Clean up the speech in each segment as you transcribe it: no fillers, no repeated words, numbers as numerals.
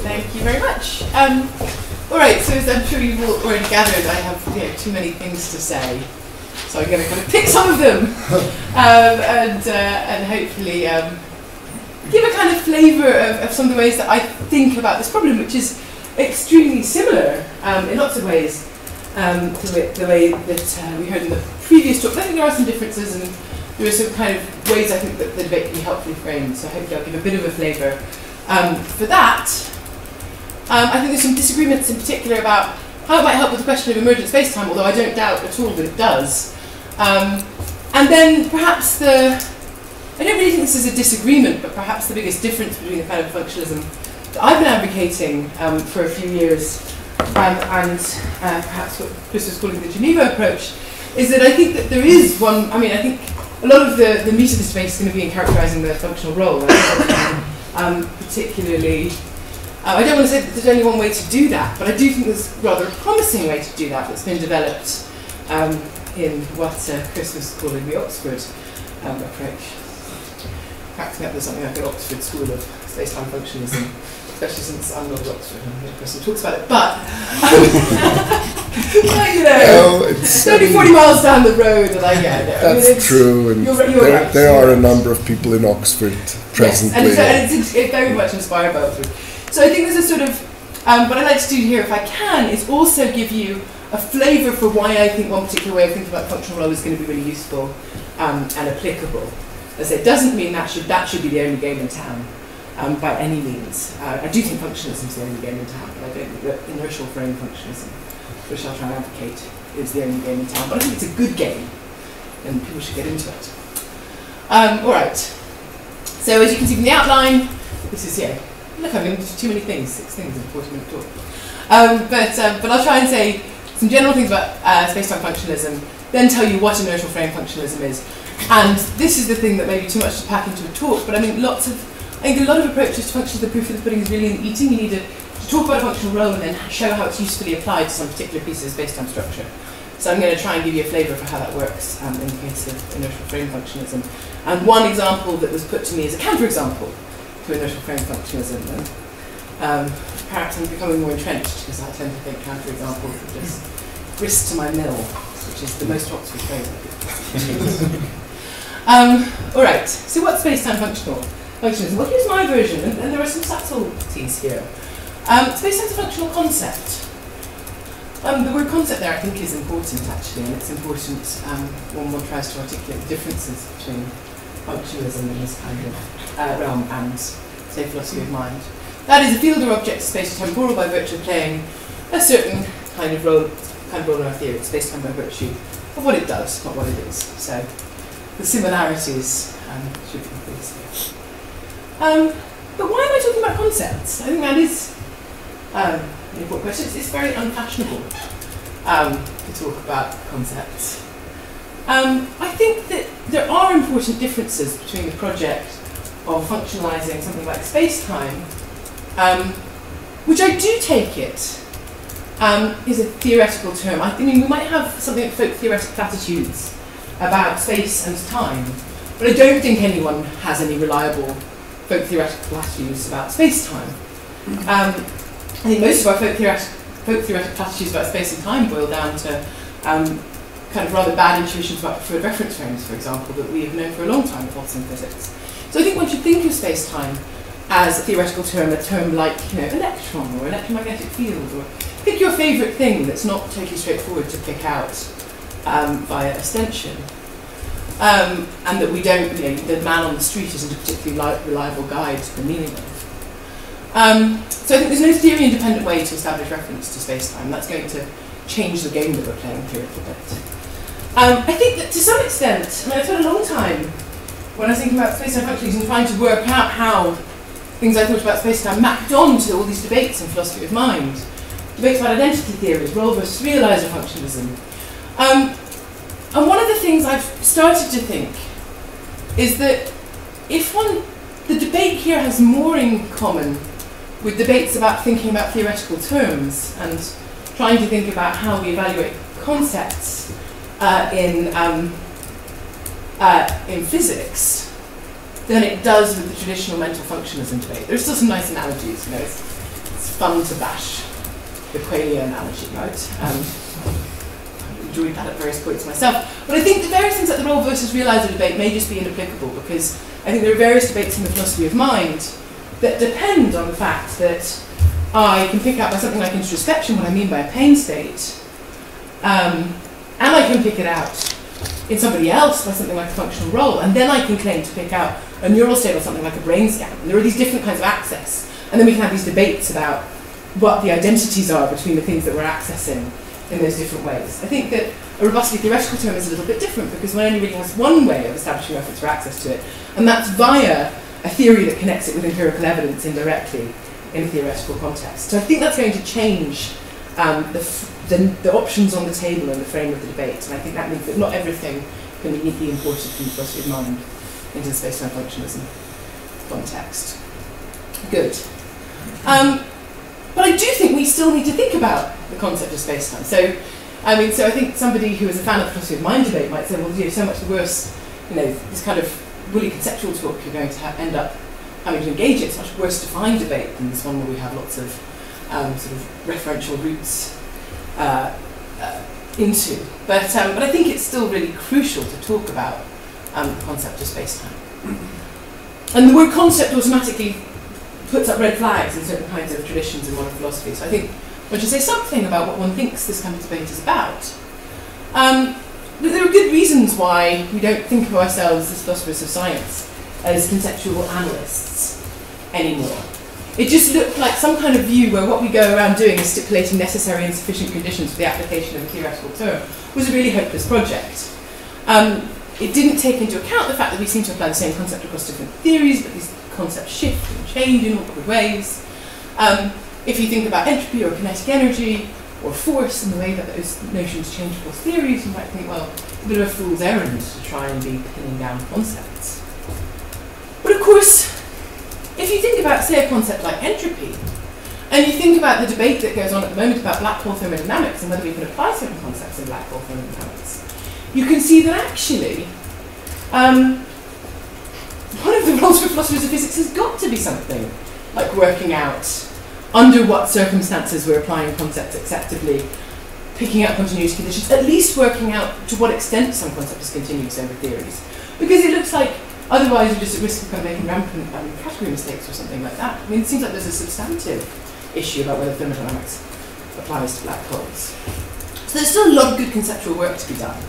Thank you very much. All right, so as I'm sure you've all already gathered, I have too many things to say, so I'm going to kind of pick some of them and hopefully give a kind of flavour of some of the ways that I think about this problem, which is extremely similar in lots of ways to the way that we heard in the previous talk. I think there are some differences, and there are some kind of ways I think that the debate can be helpfully framed, so hopefully I'll give a bit of a flavour for that. I think there's some disagreements in particular about how it might help with the question of emergent spacetime, although I don't doubt at all that it does. And then perhaps I don't really think this is a disagreement, but perhaps the biggest difference between the kind of functionalism that I've been advocating for a few years and perhaps what Chris was calling the Geneva approach is that I think that there is one, I mean, I think a lot of the meat of this debate is going to be in characterising the functional role, particularly. I don't want to say that there's only one way to do that, but I do think there's a rather promising way to do that that's been developed in what Chris was calling the Oxford approach. Cracks me up, there's something like an Oxford School of Spacetime Functionalism, especially since I'm not at Oxford and the person talks about it, but you know, it's only 40 miles down the road and I get it. That's true, and there are a number of people in Oxford presently. Yes, and it's very much inspired by Oxford. So I think there's a sort of, what I'd like to do here, if I can, is also give you a flavour for why I think one particular way of thinking about functional role is going to be really useful and applicable. As I say, it doesn't mean that should be the only game in town by any means. I do think functionalism is the only game in town, but I don't think that inertial frame functionalism, which I'll try and advocate, is the only game in town. But I think it's a good game, and people should get into it. All right. So as you can see from the outline, this is look, I'm going to do too many things, 6 things in a 40-minute talk. But I'll try and say some general things about spacetime functionalism, then tell you what inertial frame functionalism is. And this is the thing that may be too much to pack into a talk, but I mean, I think a lot of approaches to functions, the proof of the pudding is really in the eating. You need to talk about a functional role and then show how it's usefully applied to some particular piece of spacetime structure. So I'm going to try and give you a flavour for how that works in the case of inertial frame functionalism. And one example that was put to me is a counterexample to inertial frame functionalism. And perhaps I'm becoming more entrenched because I tend to think counterexamples are just grist to my mill, which is the most Oxford phrase. All right, so what's spacetime functionalism? Well, here's my version, and there are some subtleties here. Spacetime's a functional concept. The word concept there, I think, is important, actually, and it's important when one tries to articulate the differences between functionalism in this kind of realm and, say, philosophy of mind. That is a field or object spatiotemporal by virtue of playing a certain kind of role in our theory. Spacetime by virtue of what it does, not what it is. So the similarities should be things here. But why am I talking about concepts? I think that is an important question. It's very unfashionable to talk about concepts. I think that there are important differences between the project of functionalising something like space-time, which I do take it is a theoretical term. I mean, we might have something like folk theoretic platitudes about space and time, but I don't think anyone has any reliable folk theoretical platitudes about space-time. I think most of our folk theoretic platitudes about space and time boil down to kind of rather bad intuitions about preferred reference frames, for example, that we have known for a long time in physics. So I think one should think of space-time as a theoretical term, a term like electron or electromagnetic field, or pick your favourite thing that's not totally straightforward to pick out via ostension. And that we don't, the man on the street isn't a particularly reliable guide to the meaning of. So I think there's no theory-independent way to establish reference to space-time. That's going to change the game that we're playing here a little bit. I think that to some extent, I've spent a long time when I was thinking about space-time functionalism trying to work out how things I thought about space-time mapped onto all these debates in philosophy of mind. Debates about identity theories, role versus realizer functionalism. And one of the things I've started to think is that if the debate here has more in common with debates about thinking about theoretical terms and trying to think about how we evaluate concepts in physics than it does with the traditional mental functionalism debate. There's still some nice analogies, it's fun to bash the qualia analogy, right? I've enjoyed that at various points myself. But I think the various things like the role versus realizer debate may just be inapplicable, because I think there are various debates in the philosophy of mind that depend on the fact that I can pick out by something like introspection what I mean by a pain state, and I can pick it out in somebody else by something like a functional role, and then I can claim to pick out a neural state or something like a brain scan. And there are these different kinds of access, and then we can have these debates about what the identities are between the things that we're accessing in those different ways. I think that a robustly theoretical term is a little bit different, because one only really has one way of establishing reference for access to it, and that's via a theory that connects it with empirical evidence indirectly in a theoretical context. So I think that's going to change the options on the table and the frame of the debate, and I think that means that not everything can be neatly imported from the philosophy of mind into the spacetime functionalism context. Good. But I do think we still need to think about the concept of spacetime. So I think somebody who is a fan of the philosophy of mind debate might say, well, so much worse, this kind of woolly conceptual talk you're going to end up having to engage in. It's much worse defined debate than this one where we have lots of sort of referential roots into. But I think it's still really crucial to talk about the concept of spacetime. And the word concept automatically puts up red flags in certain kinds of traditions in modern philosophy. So I think one should say something about what one thinks this kind of debate is about. But there are good reasons why we don't think of ourselves as philosophers of science, as conceptual analysts anymore. It just looked like some kind of view where what we go around doing is stipulating necessary and sufficient conditions for the application of a theoretical term was a really hopeless project. It didn't take into account the fact that we seem to apply the same concept across different theories, but these concepts shift and change in awkward ways. If you think about entropy or kinetic energy or force and the way that those notions change across theories, you might think, well, a bit of a fool's errand to try and be pinning down concepts. But of course, if you think about, say, a concept like entropy, and you think about the debate that goes on at the moment about black hole thermodynamics and whether we can apply certain concepts in black hole thermodynamics, you can see that actually one of the roles for philosophers of physics has got to be something like working out under what circumstances we're applying concepts acceptably, picking out continuity conditions, at least working out to what extent some concept is continuous over theories. Because it looks like otherwise you're just at risk of kind of making rampant category mistakes or something like that. I mean, it seems like there's a substantive issue about whether thermodynamics applies to black holes. So there's still a lot of good conceptual work to be done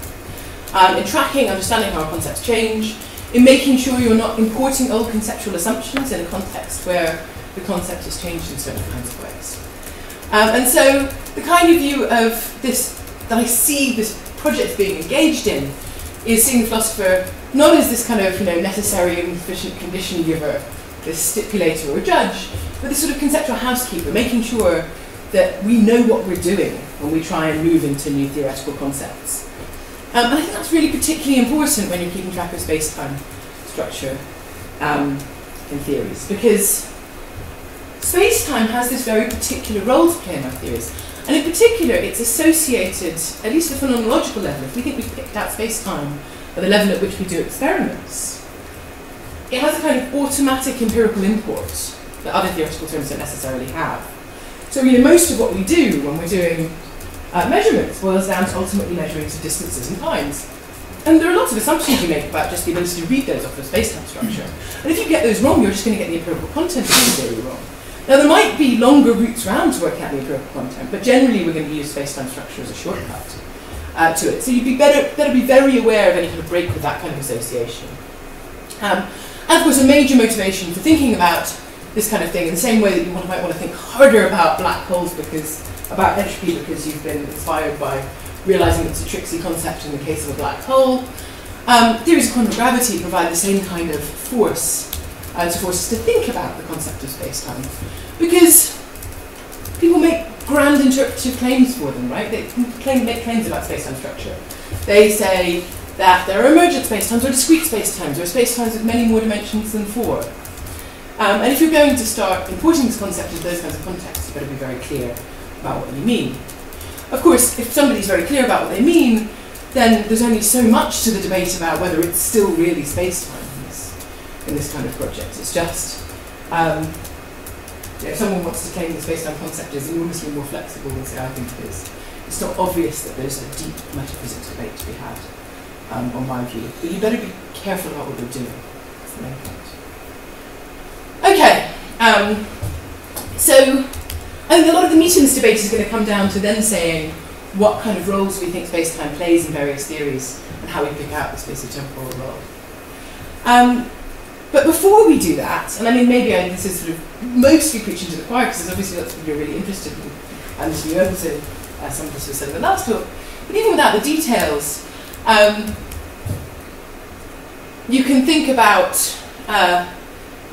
in tracking, understanding how concepts change, in making sure you're not importing old conceptual assumptions in a context where the concept has changed in certain kinds of ways. And so the kind of view of this that I see this project being engaged in is seeing the philosopher not as this kind of necessary and sufficient condition giver, this stipulator or judge, but this sort of conceptual housekeeper, making sure that we know what we're doing when we try and move into new theoretical concepts. And I think that's really particularly important when you're keeping track of space-time structure in theories, because space-time has this very particular role to play in our theories. And in particular, it's associated, at least at the phenomenological level, if we think we've picked out space-time at the level at which we do experiments, it has a kind of automatic empirical import that other theoretical terms don't necessarily have. So most of what we do when we're doing measurements boils down to ultimately measuring some distances and times. And there are lots of assumptions you make about just the ability to read those off of space-time structure. And if you get those wrong, you're just going to get the empirical content of the theory wrong. Now, there might be longer routes around to work out the empirical content, but generally we're going to use space-time structure as a shortcut to it. So you'd better be very aware of any kind of break with that kind of association. And of course, a major motivation for thinking about this kind of thing, in the same way that you might want to think harder about black holes about entropy because you've been inspired by realizing it's a tricksy concept in the case of a black hole. Theories of quantum gravity provide the same kind of force to force us to think about the concept of space-time, because people make grand interpretive claims for them, right? They make claims about space-time structure. They say that there are emergent spacetimes or discrete spacetimes, or spacetimes with many more dimensions than 4. And if you're going to start importing this concept into those kinds of contexts, you've got to be very clear about what you mean. Of course, if somebody's very clear about what they mean, then there's only so much to the debate about whether it's still really space-time in this kind of project. It's just if someone wants to claim the space-time concept is enormously more flexible than, say, I think it is, it's not obvious that there's a deep metaphysics debate to be had, on my view. But you better be careful about what you're doing. That's the main point. Okay, so I think a lot of the meat in this debate is going to come down to then saying what kind of roles we think space-time plays in various theories and how we pick out the spatiotemporal role. But before we do that, and I mean maybe this is sort of mostly preaching to the choir because obviously that's what you're really interested in, and you also some of this was said in the last talk. But even without the details, you can think about a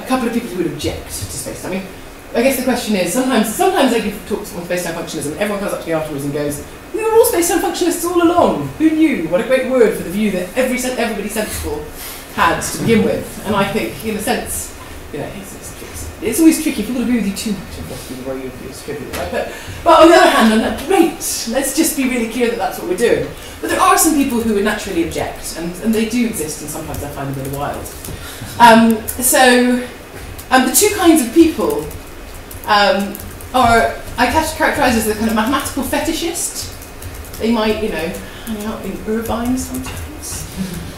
couple of people who would object to space-time. I mean, I guess the question is, sometimes I give talks on spacetime functionalism, and everyone comes up to me afterwards and goes, "We were all spacetime functionalists all along. Who knew? What a great word for the view that everybody sensible had to begin with." And I think, in a sense, it's always tricky. People agree with you too much, obviously, where you distribute, right? But on the other hand, great. Let's just be really clear that that's what we're doing. But there are some people who would naturally object, and they do exist, and sometimes I find them a bit wild. The two kinds of people I characterise as the kind of mathematical fetishist. They might, hang out in Irvine sometimes.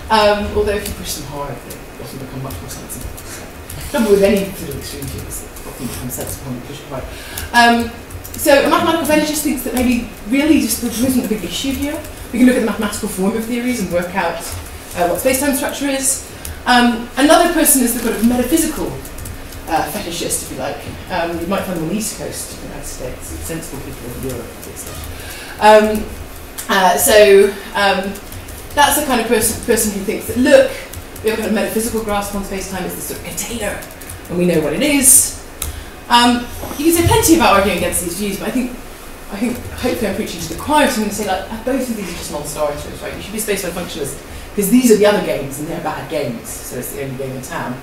Although if you push them hard, they often become much more sensible. The trouble with any sort of extreme view is that often become sensible when you push it hard. So a mathematical fetishist thinks that maybe really just there isn't a big issue here. We can look at the mathematical form of theories and work out what space-time structure is. Another person is the kind of metaphysical fetishist, if you like. You might find them on the East Coast of the United States, sensible people in Europe, obviously. That's the kind of person who thinks that, look, we have a kind of metaphysical grasp on space-time, it's this sort of container, and we know what it is. You can say plenty about arguing against these views, but I think hopefully I'm preaching to the choir, so I'm going to say, like, both of these are just non-starters, right? You should be a space-time functionalist, because these are the other games, and they're bad games, so it's the only game in town.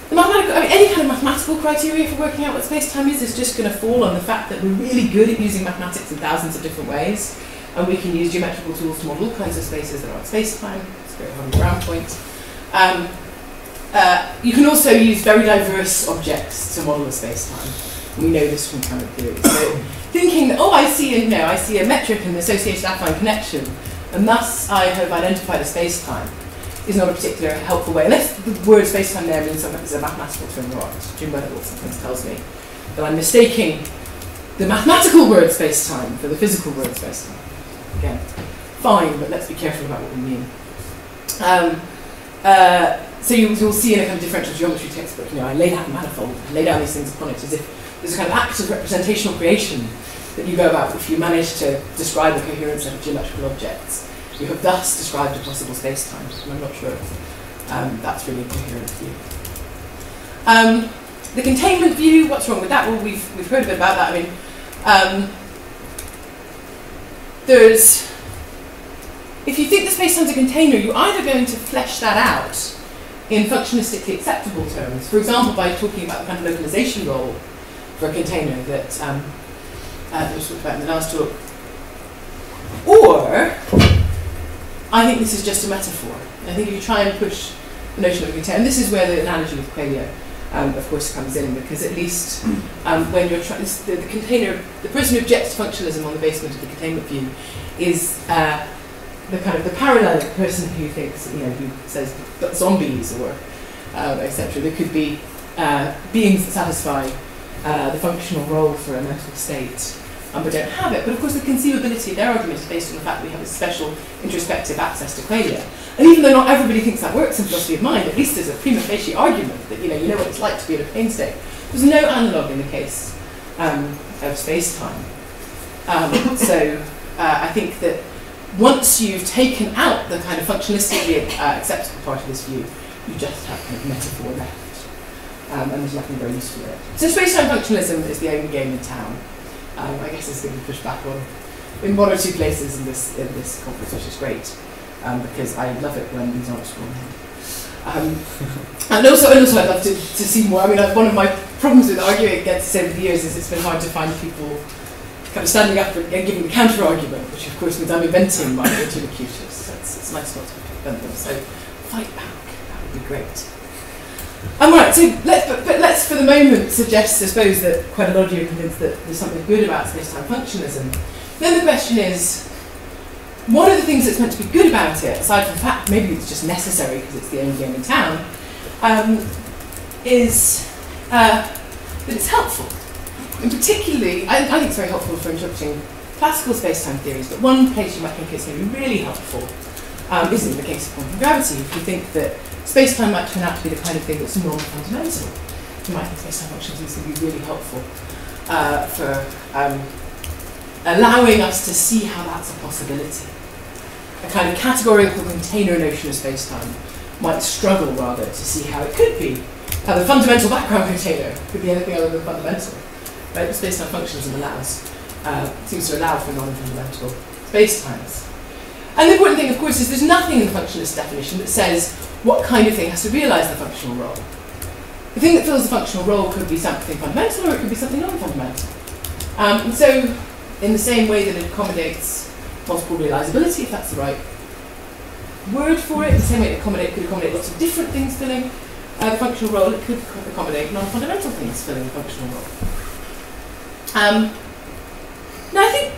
Any kind of mathematical criteria for working out what space-time is just going to fall on the fact that we're really good at using mathematics in thousands of different ways, and we can use geometrical tools to model all kinds of spaces that aren't space-time. It's a very hard ground point. You can also use very diverse objects to model a space-time. We know this from kind of theory. So thinking that, I see a metric and an associated affine connection, and thus I have identified a space-time, is not a particular helpful way, unless the word space-time there means something is a mathematical term or not. Jim Weddell sometimes tells me that I'm mistaking the mathematical word space-time for the physical word space-time. Again, fine, but let's be careful about what we mean. So you'll see in a kind of differential geometry textbook, I lay down a manifold, lay down these things upon it as if there's a kind of act of representational creation that you go about if you manage to describe a coherent set of geometrical objects. You have thus described a possible space-time, and I'm not sure that's really a coherent view. The containment view, what's wrong with that? Well, we've heard a bit about that. I mean, if you think the space-time's a container, you're either going to flesh that out in functionalistically acceptable terms, for example, by talking about the kind of localization role for a container that we talked about in the last talk, or I think this is just a metaphor. I think if you try and push the notion of a container, and this is where the analogy with qualia, of course, comes in, because at least when you're trying, the container, the person who objects to functionalism on the basis of the containment view is the kind of the parallel person who thinks, who says that zombies or etc. There could be beings that satisfy the functional role for a mental state, but don't have it. But of course the conceivability of their argument is based on the fact that we have a special introspective access to qualia. And even though not everybody thinks that works in philosophy of mind, at least there's a prima facie argument that you know what it's like to be in a pain state. There's no analogue in the case of space-time. I think that once you've taken out the kind of functionalistically acceptable part of this view, you just have kind of metaphor left, and there's nothing very useful in it. So space-time functionalism is the only game in town. I guess it's going to be pushed back on in one or two places in this conference, which is great, because I love it when these aren't strong. And also I'd love to see more. I mean, one of my problems with arguing against this over the years is it's been hard to find people kind of standing up and giving the counter-argument, which of course means I'm inventing my interlocutors. So it's nice not to invent them. So fight back. That would be great. Right, so let's for the moment suggest, I suppose, that quite a lot of you are convinced that there's something good about spacetime functionalism. Then the question is, what are the things that's meant to be good about it, aside from the fact maybe it's just necessary because it's the only game in town, is that it's helpful. And particularly, I think it's very helpful for interpreting classical spacetime theories, but one place you might think it's going to be really helpful isn't in the case of quantum gravity. If you think that spacetime might turn out to be the kind of thing that's non-fundamental, you might think spacetime functions is going to be really helpful for allowing us to see how that's a possibility. A kind of categorical container notion of spacetime might struggle rather to see how it could be. How the fundamental background container could be anything other than fundamental. Right? Spacetime functionalism seems to allow for non-fundamental spacetimes. And the important thing, of course, is there's nothing in the functionalist definition that says what kind of thing has to realise the functional role. The thing that fills the functional role could be something fundamental or it could be something non-fundamental. And so, in the same way that it accommodates multiple realisability, if that's the right word for it, in the same way it could accommodate lots of different things filling the functional role, it could accommodate non-fundamental things filling the functional role. Now I think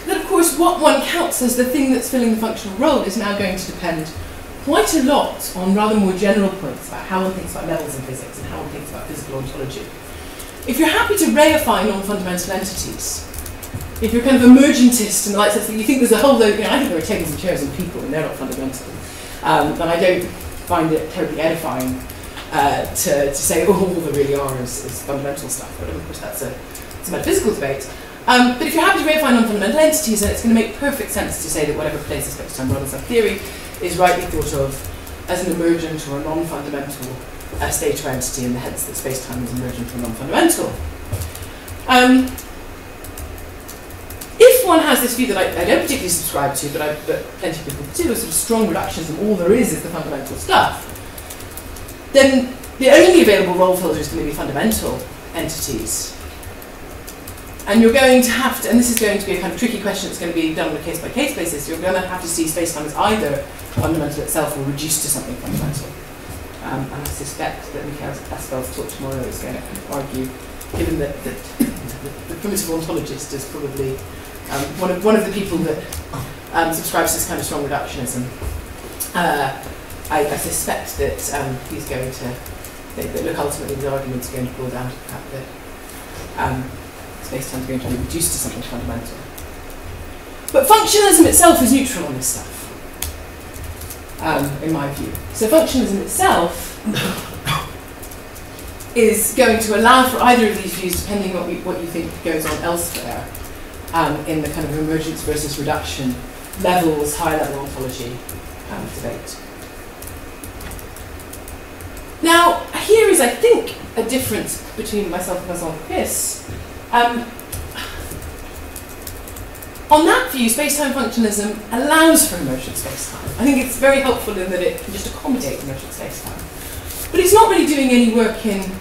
that, of course, what one counts as the thing that's filling the functional role is now going to depend quite a lot on rather more general points about how one thinks about levels in physics and how one thinks about physical ontology. If you're happy to reify non-fundamental entities, if you're kind of emergentist in the light sense that you think there's a whole load, I think there are tables and chairs and people and they're not fundamental, then I don't find it terribly edifying to say, oh, all there really are is fundamental stuff. But of course that's it's a metaphysical debate. But if you're happy to reify non-fundamental entities, then it's going to make perfect sense to say that whatever place the spacetime role in some theory is rightly thought of as an emergent or a non-fundamental state or entity, and hence that spacetime is emergent or non-fundamental. If one has this view that I don't particularly subscribe to, but plenty of people do, a sort of strong reductionism, all there is the fundamental stuff, then the only available role filter is going to be fundamental entities. And you're going to have to, and this is going to be a kind of tricky question that's going to be done on a case-by-case basis, you're going to have to see spacetime as either fundamental itself or reduced to something fundamental. And I suspect that Mikhail Pascal's talk tomorrow is going to argue, given that the primitive ontologist is probably one of the people that subscribes to this kind of strong reductionism. I suspect that he's going to think that, look, ultimately the arguments are going to boil down to the fact that spacetime is going to be reduced to something fundamental. But functionalism itself is neutral on this stuff, in my view. So functionalism itself is going to allow for either of these views, depending on what you think goes on elsewhere, in the kind of emergence versus reduction levels, high-level ontology debate. Now, here is, I think, a difference between myself and Vincent Chris. On that view, spacetime functionalism allows for emergent spacetime. I think it's very helpful in that it can just accommodate emergent spacetime. But it's not really doing any work in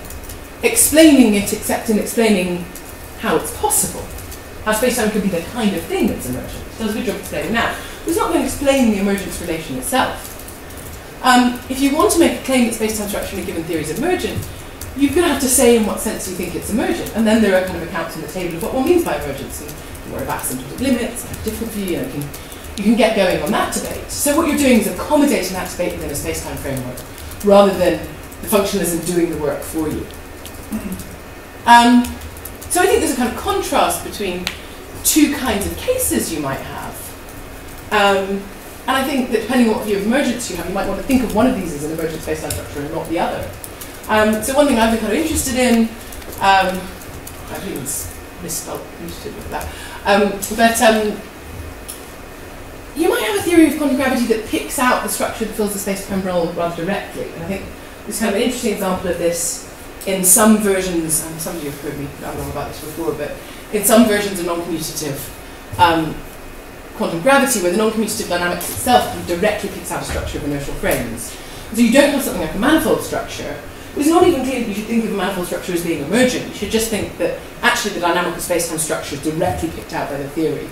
explaining it, except in explaining how it's possible. How spacetime could be the kind of thing that's emergent. It does a good job explaining that. But it's not going to explain the emergence relation itself. If you want to make a claim that spacetime structure in a given theory is emergent, you're going to have to say in what sense you think it's emergent. And then there are kind of accounts on the table of what one means by emergence, and more of asymptotic limits, and a different view, and you can get going on that debate. So what you're doing is accommodating that debate within a spacetime framework, rather than the functionalism doing the work for you. So I think there's a kind of contrast between two kinds of cases you might have. And I think that depending on what view of emergence you have, you might want to think of one of these as an emergent spacetime structure and not the other. So one thing I've been kind of interested in, I've even misspelled interested with that, you might have a theory of quantum gravity that picks out the structure that fills the spacetime rather directly. And I think there's kind of an interesting example of this in some versions, and some of you have heard me babble about this before, but in some versions of non-commutative quantum gravity, where the non-commutative dynamics itself directly picks out a structure of inertial frames. So you don't have something like a manifold structure. It's not even clear that you should think of a manifold structure as being emergent. You should just think that actually the dynamical spacetime structure is directly picked out by the theory.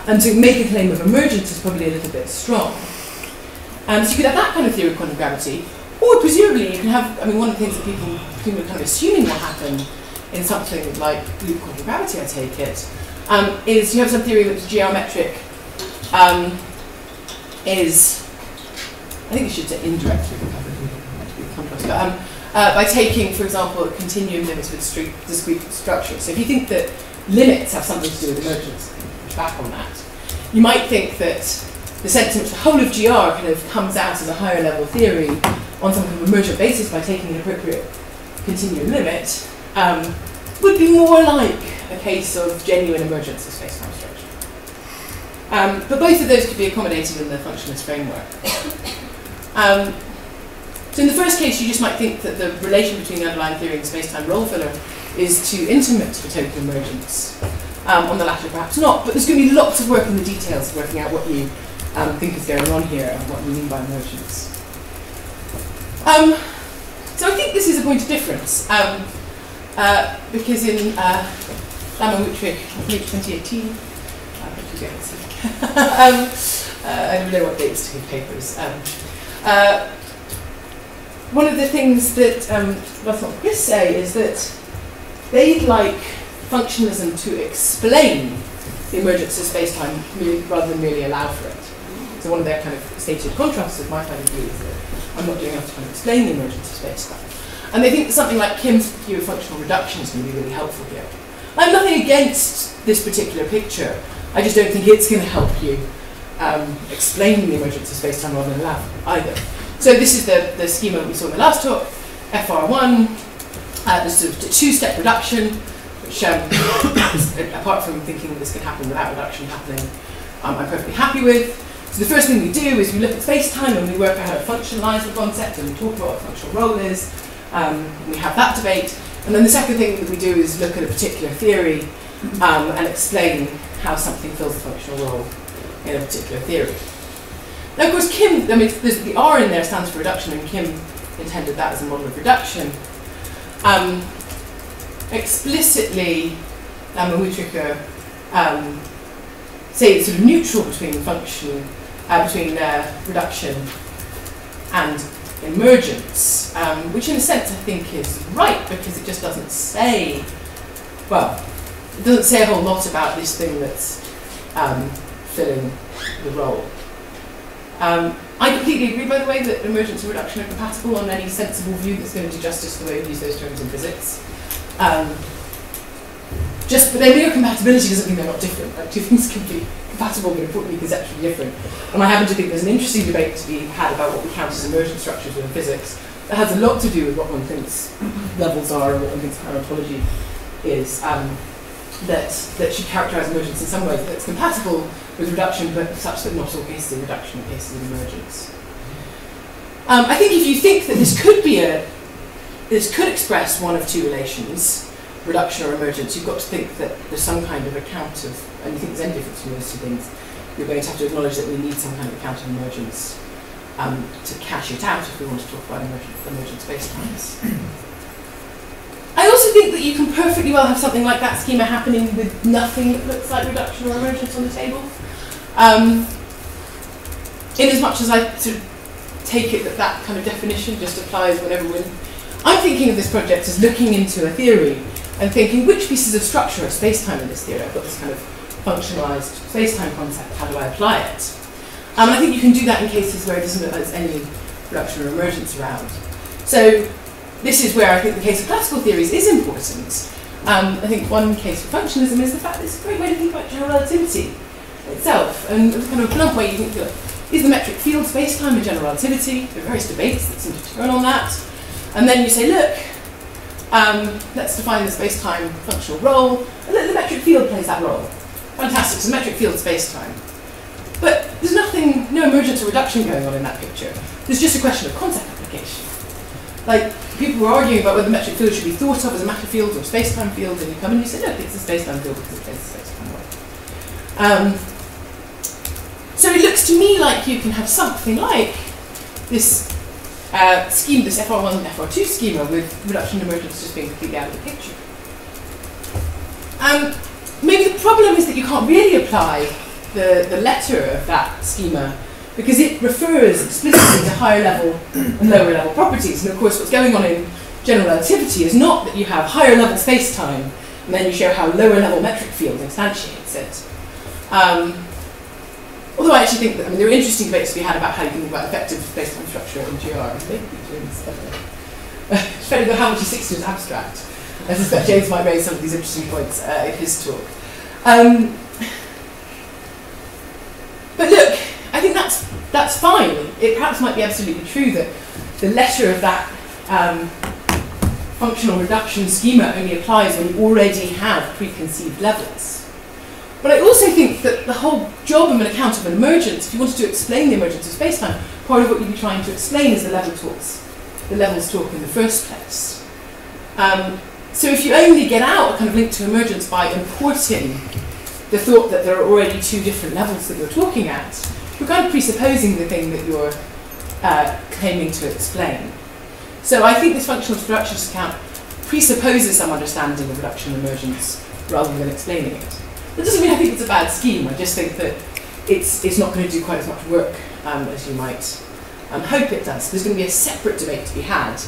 And to make a claim of emergence is probably a little bit strong. So you could have that kind of theory of quantum gravity, Or presumably you can have, I mean, one of the things that people are kind of assuming will happen in something like loop quantum gravity, I take it, is you have some theory which geometric is, I think you should say indirectly, but by taking, for example, continuum limits with discrete structures. So if you think that limits have something to do with emergence, push back on that, you might think that the sense in which the whole of GR kind of comes out as a higher level theory on some kind of emergent basis by taking an appropriate continuum limit would be more like a case of genuine emergence of space-time structure. But both of those could be accommodated in the functionalist framework. So in the first case, you just might think that the relation between the underlying theory and the space-time role filler is too intimate for total emergence. On the latter, perhaps not, but there's going to be lots of work in the details of working out what you think is going on here and what we mean by emergence. So I think this is a point of difference, because in Lammer-Wittrich, I think 2018, I don't know what dates to give papers. One of the things that Russell and Chris say is that they'd like functionalism to explain the emergence of space-time rather than merely allow for it. So one of their kind of stated contrasts with my kind of view is that I'm not doing enough to kind of explain the emergence of space-time. And they think that something like Kim's view of functional reduction is going to be really helpful here. I have nothing against this particular picture. I just don't think it's going to help you explain the emergence of space-time rather than allow either. So this is the schema we saw in the last talk, FR1, the sort of two-step reduction, which apart from thinking that this can happen without reduction happening, I'm perfectly happy with. So the first thing we do is we look at space-time and we work out how to functionalise the concept and we talk about what functional role is. We have that debate. And then the second thing that we do is look at a particular theory and explain how something fills a functional role in a particular theory. Now, of course, Kim, I mean, there's the R in there stands for reduction, and Kim intended that as a model of reduction. Explicitly, Lammer-Wittrich say it's sort of neutral between function, between reduction and emergence, which in a sense I think is right because it just doesn't say, well, it doesn't say a whole lot about this thing that's filling the role. I completely agree, by the way, that emergence and reduction are compatible on any sensible view that's going to do justice to the way we use those terms in physics. But their mere compatibility doesn't mean they're not different. Like, two things can be compatible but importantly conceptually different. And I happen to think there's an interesting debate to be had about what we count as emergent structures within physics that has a lot to do with what one thinks levels are and what one thinks higher ontology is. That should characterise emergence in some ways that's compatible with reduction, but such that not all cases of reduction are cases of emergence. I think if you think that this could express one of two relations, reduction or emergence, you've got to think that there's some kind of account of, and you think there's any difference between those two things, you're going to have to acknowledge that we need some kind of account of emergence to cash it out if we want to talk about emergent spacetimes. I also think that you can perfectly well have something like that schema happening with nothing that looks like reduction or emergence on the table. In as much as I sort of take it that kind of definition just applies whenever I'm thinking of this project as looking into a theory and thinking which pieces of structure are space-time in this theory. I've got this kind of functionalized space-time concept, how do I apply it? And I think you can do that in cases where it doesn't look like there's any reduction or emergence around. So this is where I think the case of classical theories is important. I think one case for functionalism is the fact that it's a great way to think about general relativity itself. And it's kind of a blunt way you think, look, is the metric field space-time and general relativity? There are various debates that seem to turn on that. And then you say, look, let's define the space-time functional role, and the metric field plays that role. Fantastic, so metric field space-time. But there's no emergence or reduction going on in that picture. There's just a question of concept application. Like, people were arguing about whether the metric field should be thought of as a matter field or space-time field, and you come and you say, look, it's a space-time field because it plays the space-time role. So it looks to me like you can have something like this scheme, this FR1 and FR2 schema with reduction and emergence just being completely out of the picture. Maybe the problem is that you can't really apply the letter of that schema because it refers explicitly to higher level and lower level properties. And of course, what's going on in general relativity is not that you have higher level space-time and then you show how lower level metric field instantiates it. Although I actually think that, there are interesting debates to be had about how you can think about effective space-time structure in GR. Depending on how much you stick to is abstract. I suspect James might raise some of these interesting points in his talk. But look, I think that's fine. It perhaps might be absolutely true that the letter of that functional reduction schema only applies when you already have preconceived levels. But I also think that the whole job of an account of an emergence, if you wanted to explain the emergence of spacetime, part of what you'd be trying to explain is the levels talk in the first place. So if you only get out a kind of link to emergence by importing the thought that there are already two different levels that you're talking at, you're kind of presupposing the thing that you're claiming to explain. So I think this functional reductionist account presupposes some understanding of reduction emergence rather than explaining it. That doesn't mean I think it's a bad scheme. I just think that it's not going to do quite as much work as you might hope it does. There's going to be a separate debate to be had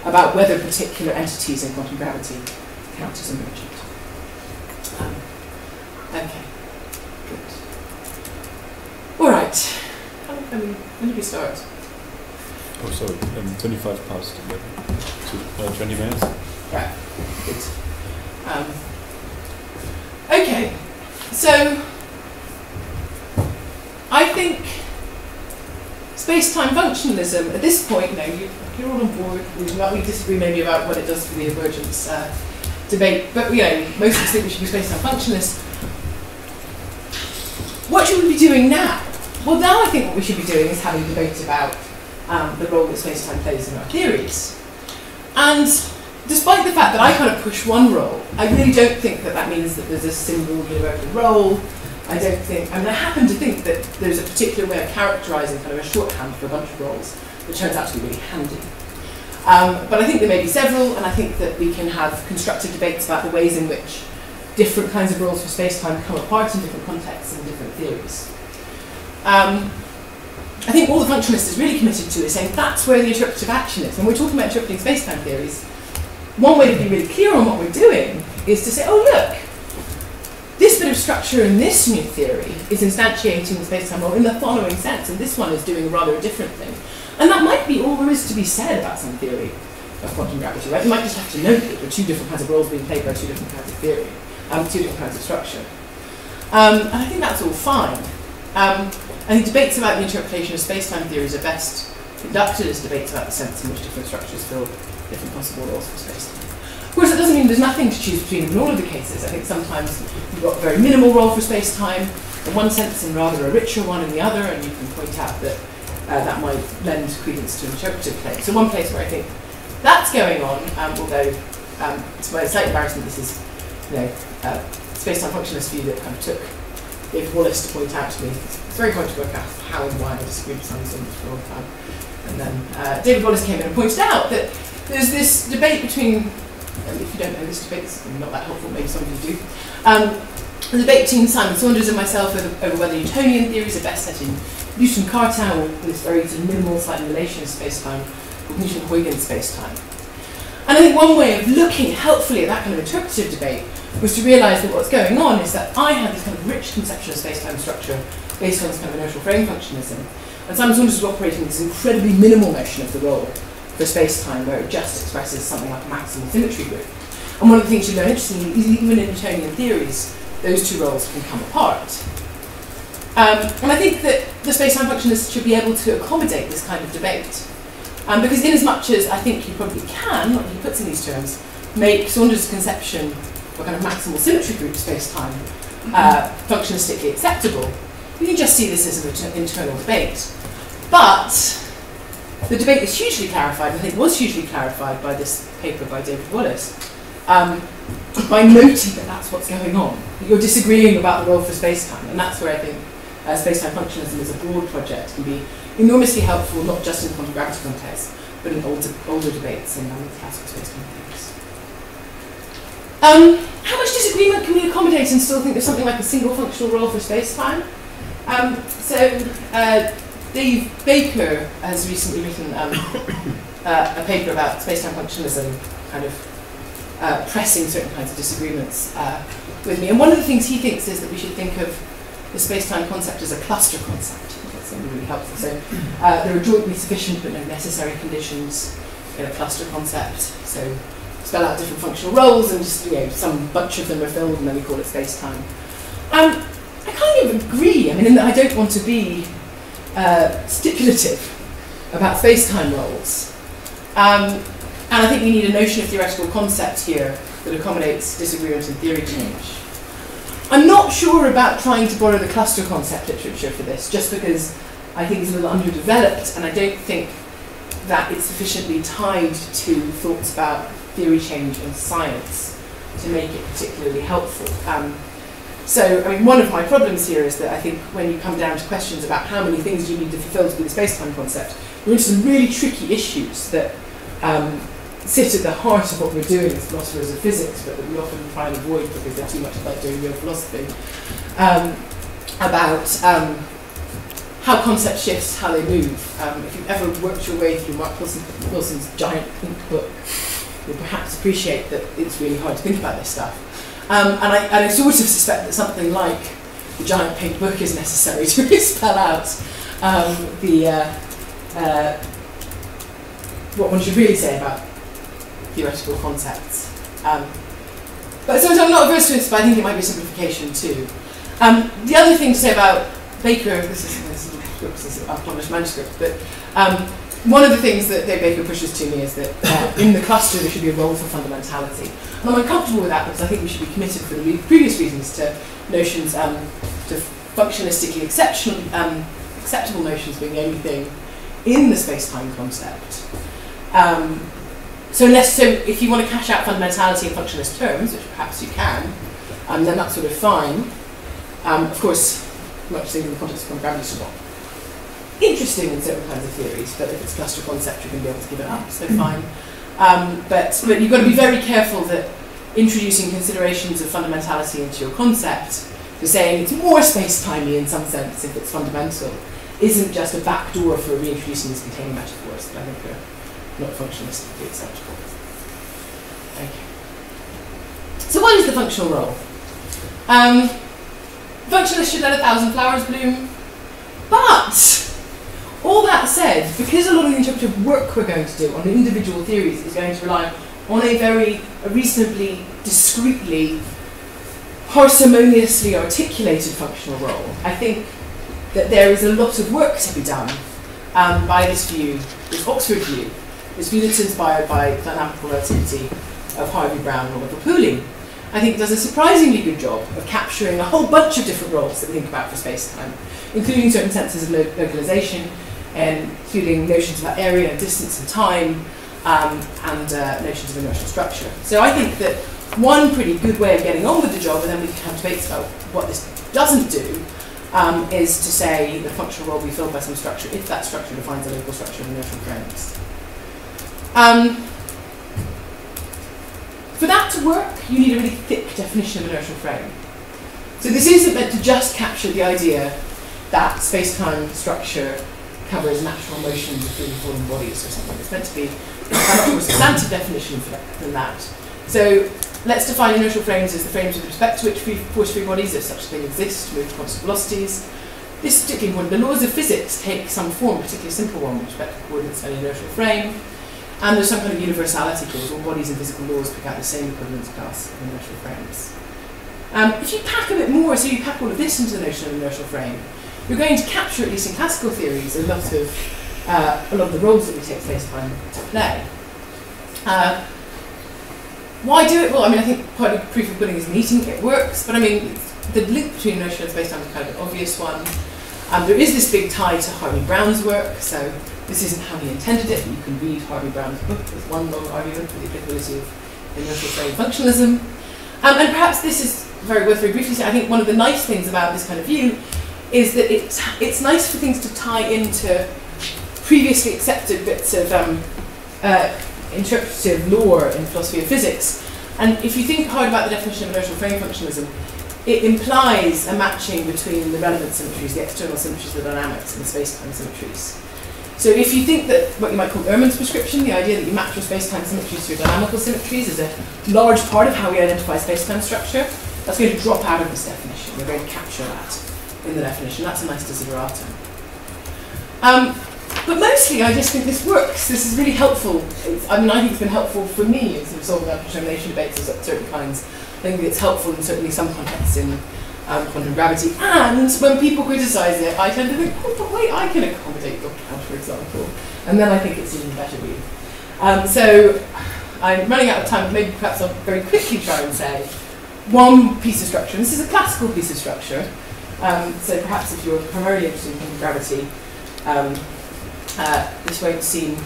about whether particular entities in quantum gravity count as emergent. Okay, good. All right. When did we start? Oh, sorry, 25 past 11. 20 minutes. Right, good. Okay, so I think space-time functionalism, at this point, you're all on board. We disagree maybe about what it does for the emergence debate, but most of us think we should be space-time functionalists. What should we be doing now? Well, now I think what we should be doing is having a debate about the role that space-time plays in our theories. And despite the fact that I kind of push one role, I really don't think that means that there's a single universal role. I happen to think that there's a particular way of characterizing kind of a shorthand for a bunch of roles that turns out to be really handy. But I think there may be several, and I think that we can have constructive debates about the ways in which different kinds of roles for space-time come apart in different contexts and different theories. I think all the functionalist is really committed to is saying that's where the interpretive action is. When we're talking about interpreting space-time theories, one way to be really clear on what we're doing is to say, oh look, this bit of structure in this new theory is instantiating the space-time role in the following sense, and this one is doing a rather different thing. And that might be all there is to be said about some theory of quantum gravity, right? You might just have to note that there are two different kinds of roles being played by two different kinds of theory, two different kinds of structure. And I think that's all fine. I think debates about the interpretation of space-time theories are best conducted as debates about the sense in which different structures fill different possible roles for space-time. Of course, it doesn't mean there's nothing to choose between in all of the cases. I think sometimes you've got a very minimal role for space-time in one sense and rather a richer one in the other, and you can point out that that might lend credence to interpretive claims. So one place where I think that's going on, although it's slightly embarrassing, this is space-time functionalist view that kind of took David Wallace to point out to me. It's very hard to work out how and why I disagreed with some of this for a long time. And then David Wallace came in and pointed out that there's this debate between, if you don't know this debate, it's not that helpful, maybe some of you do, the debate between Simon Saunders and myself over whether Newtonian theories are best set in Newton-Cartan or this very sort of minimal slight relation of space-time called Newton-Huygens space-time. And I think one way of looking helpfully at that kind of interpretive debate was to realise that what's going on is that I had this kind of rich conception of space-time structure based on this kind of inertial frame functionalism, and Simon Saunders was operating this incredibly minimal notion of the role for space-time where it just expresses something like a maximal symmetry group. And one of the things you learn interestingly is even in Newtonian theories, those two roles can come apart. And I think that the space-time functionalist should be able to accommodate this kind of debate. Because in as much as I think you probably can, what he puts in these terms, make Saunders' conception of a kind of maximal symmetry group space-time functionalistically acceptable, you can just see this as an internal debate. But the debate is hugely clarified, and I think was hugely clarified by this paper by David Wallace, by noting that that's what's going on. That you're disagreeing about the role for space-time, and that's where I think space-time functionalism as a broad project can be enormously helpful, not just in quantum gravity context, but in older debates in classical space-time theories. How much disagreement can we accommodate and still think there's something like a single functional role for space-time? Dave Baker has recently written a paper about spacetime functionalism, kind of pressing certain kinds of disagreements with me. And one of the things he thinks is that we should think of the spacetime concept as a cluster concept. That's something really helpful. So there are jointly sufficient but no necessary conditions in a cluster concept. So spell out different functional roles and just, some bunch of them are filled and then we call it spacetime. I kind of agree. I mean, in that I don't want to be stipulative about spacetime roles. And I think we need a notion of theoretical concept here that accommodates disagreement and theory change. I'm not sure about trying to borrow the cluster concept literature for this, just because I think it's a little underdeveloped, and I don't think that it's sufficiently tied to thoughts about theory change and science to make it particularly helpful. So, I mean, one of my problems here is that I think when you come down to questions about how many things you need to fulfill to be the spacetime concept, you're into some really tricky issues that sit at the heart of what we're doing as philosophers of physics, but that we often try and avoid because they're too much like doing real philosophy, about how concept shifts, how they move. If you've ever worked your way through Mark Wilson's giant pink book, you'll perhaps appreciate that it's really hard to think about this stuff. And I sort of suspect that something like the giant pink book is necessary to really spell out what one should really say about theoretical concepts. But so I'm not averse to this, but I think it might be a simplification too. The other thing to say about Baker, this is an unpublished manuscript, but one of the things that Dave Baker pushes to me is that in the cluster there should be a role for fundamentality. And I'm uncomfortable with that because I think we should be committed for the previous reasons to notions, to functionalistically acceptable notions being the only thing in the space-time concept. So if you want to cash out fundamentality in functionalist terms, which perhaps you can, then that's sort of fine. Of course, much things in the context of gravity swap. Interesting in certain kinds of theories, but if it's cluster concept, you're going to be able to give it up, so fine. But you've got to be very careful that introducing considerations of fundamentality into your concept, for saying it's more space-timey in some sense if it's fundamental, isn't just a backdoor for reintroducing these containing metaphors that I think are not functionalistically acceptable. Okay. So what is the functional role? Functionalists should let 1,000 flowers bloom, but all that said, because a lot of the interpretive work we're going to do on the individual theories is going to rely on a very reasonably, discreetly, parsimoniously articulated functional role, I think that there is a lot of work to be done by this view, this Oxford view, this view that's inspired by dynamical relativity of Harvey Brown and Robert Pooling. I think does a surprisingly good job of capturing a whole bunch of different roles that we think about for space-time, including certain senses of localization, and including notions about area and distance and time, and notions of inertial structure. So I think that one pretty good way of getting on with the job, and then we can have debates about what this doesn't do, is to say the functional role will be filled by some structure if that structure defines a local structure of inertial frames. For that to work, you need a really thick definition of inertial frame. So this isn't meant to just capture the idea that space-time structure covers natural motions of freely falling bodies or something. It's meant to be a much more substantive definition than that. So let's define inertial frames as the frames with respect to which force-free bodies, if such a thing exists, move with constant velocities. This is particularly important. The laws of physics take some form, particularly a simple one with respect to coordinates and inertial frame. And there's some kind of universality clause. All bodies in physical laws pick out the same equivalence class of inertial frames. If you pack a bit more, so you pack all of this into the notion of inertial frame, you're going to capture, at least in classical theories, a lot of the roles that we take space-time to play. Why do it? Well, I mean, I think part of proof of pudding is neating. It works, but I mean, the link between inertia and space-time is kind of an obvious one. There is this big tie to Harvey Brown's work, so this isn't how he intended it. You can read Harvey Brown's book as one long argument for the applicability of inertial frame functionalism. And perhaps this is very briefly saying, I think one of the nice things about this kind of view is that it's nice for things to tie into previously accepted bits of interpretative lore in philosophy of physics. And if you think hard about the definition of inertial frame functionalism, it implies a matching between the relevant symmetries, the external symmetries, the dynamics, and the space-time symmetries. So if you think that what you might call Ehrman's prescription, the idea that you match your space-time symmetries to your dynamical symmetries, is a large part of how we identify space-time structure, that's going to drop out of this definition. We're going to capture that in the definition. That's a nice desideratum. But mostly, I just think this works. This is really helpful. I think it's been helpful for me in sort of solving underdetermination debates of certain kinds. I think it's helpful in certainly some contexts in quantum gravity. And when people criticise it, I tend to think, oh, but wait, I can accommodate your count, for example. And then I think it's even better read. So I'm running out of time, but maybe perhaps I'll very quickly try and say one piece of structure. And this is a classical piece of structure. So perhaps if you're primarily interested in quantum gravity, this won't seem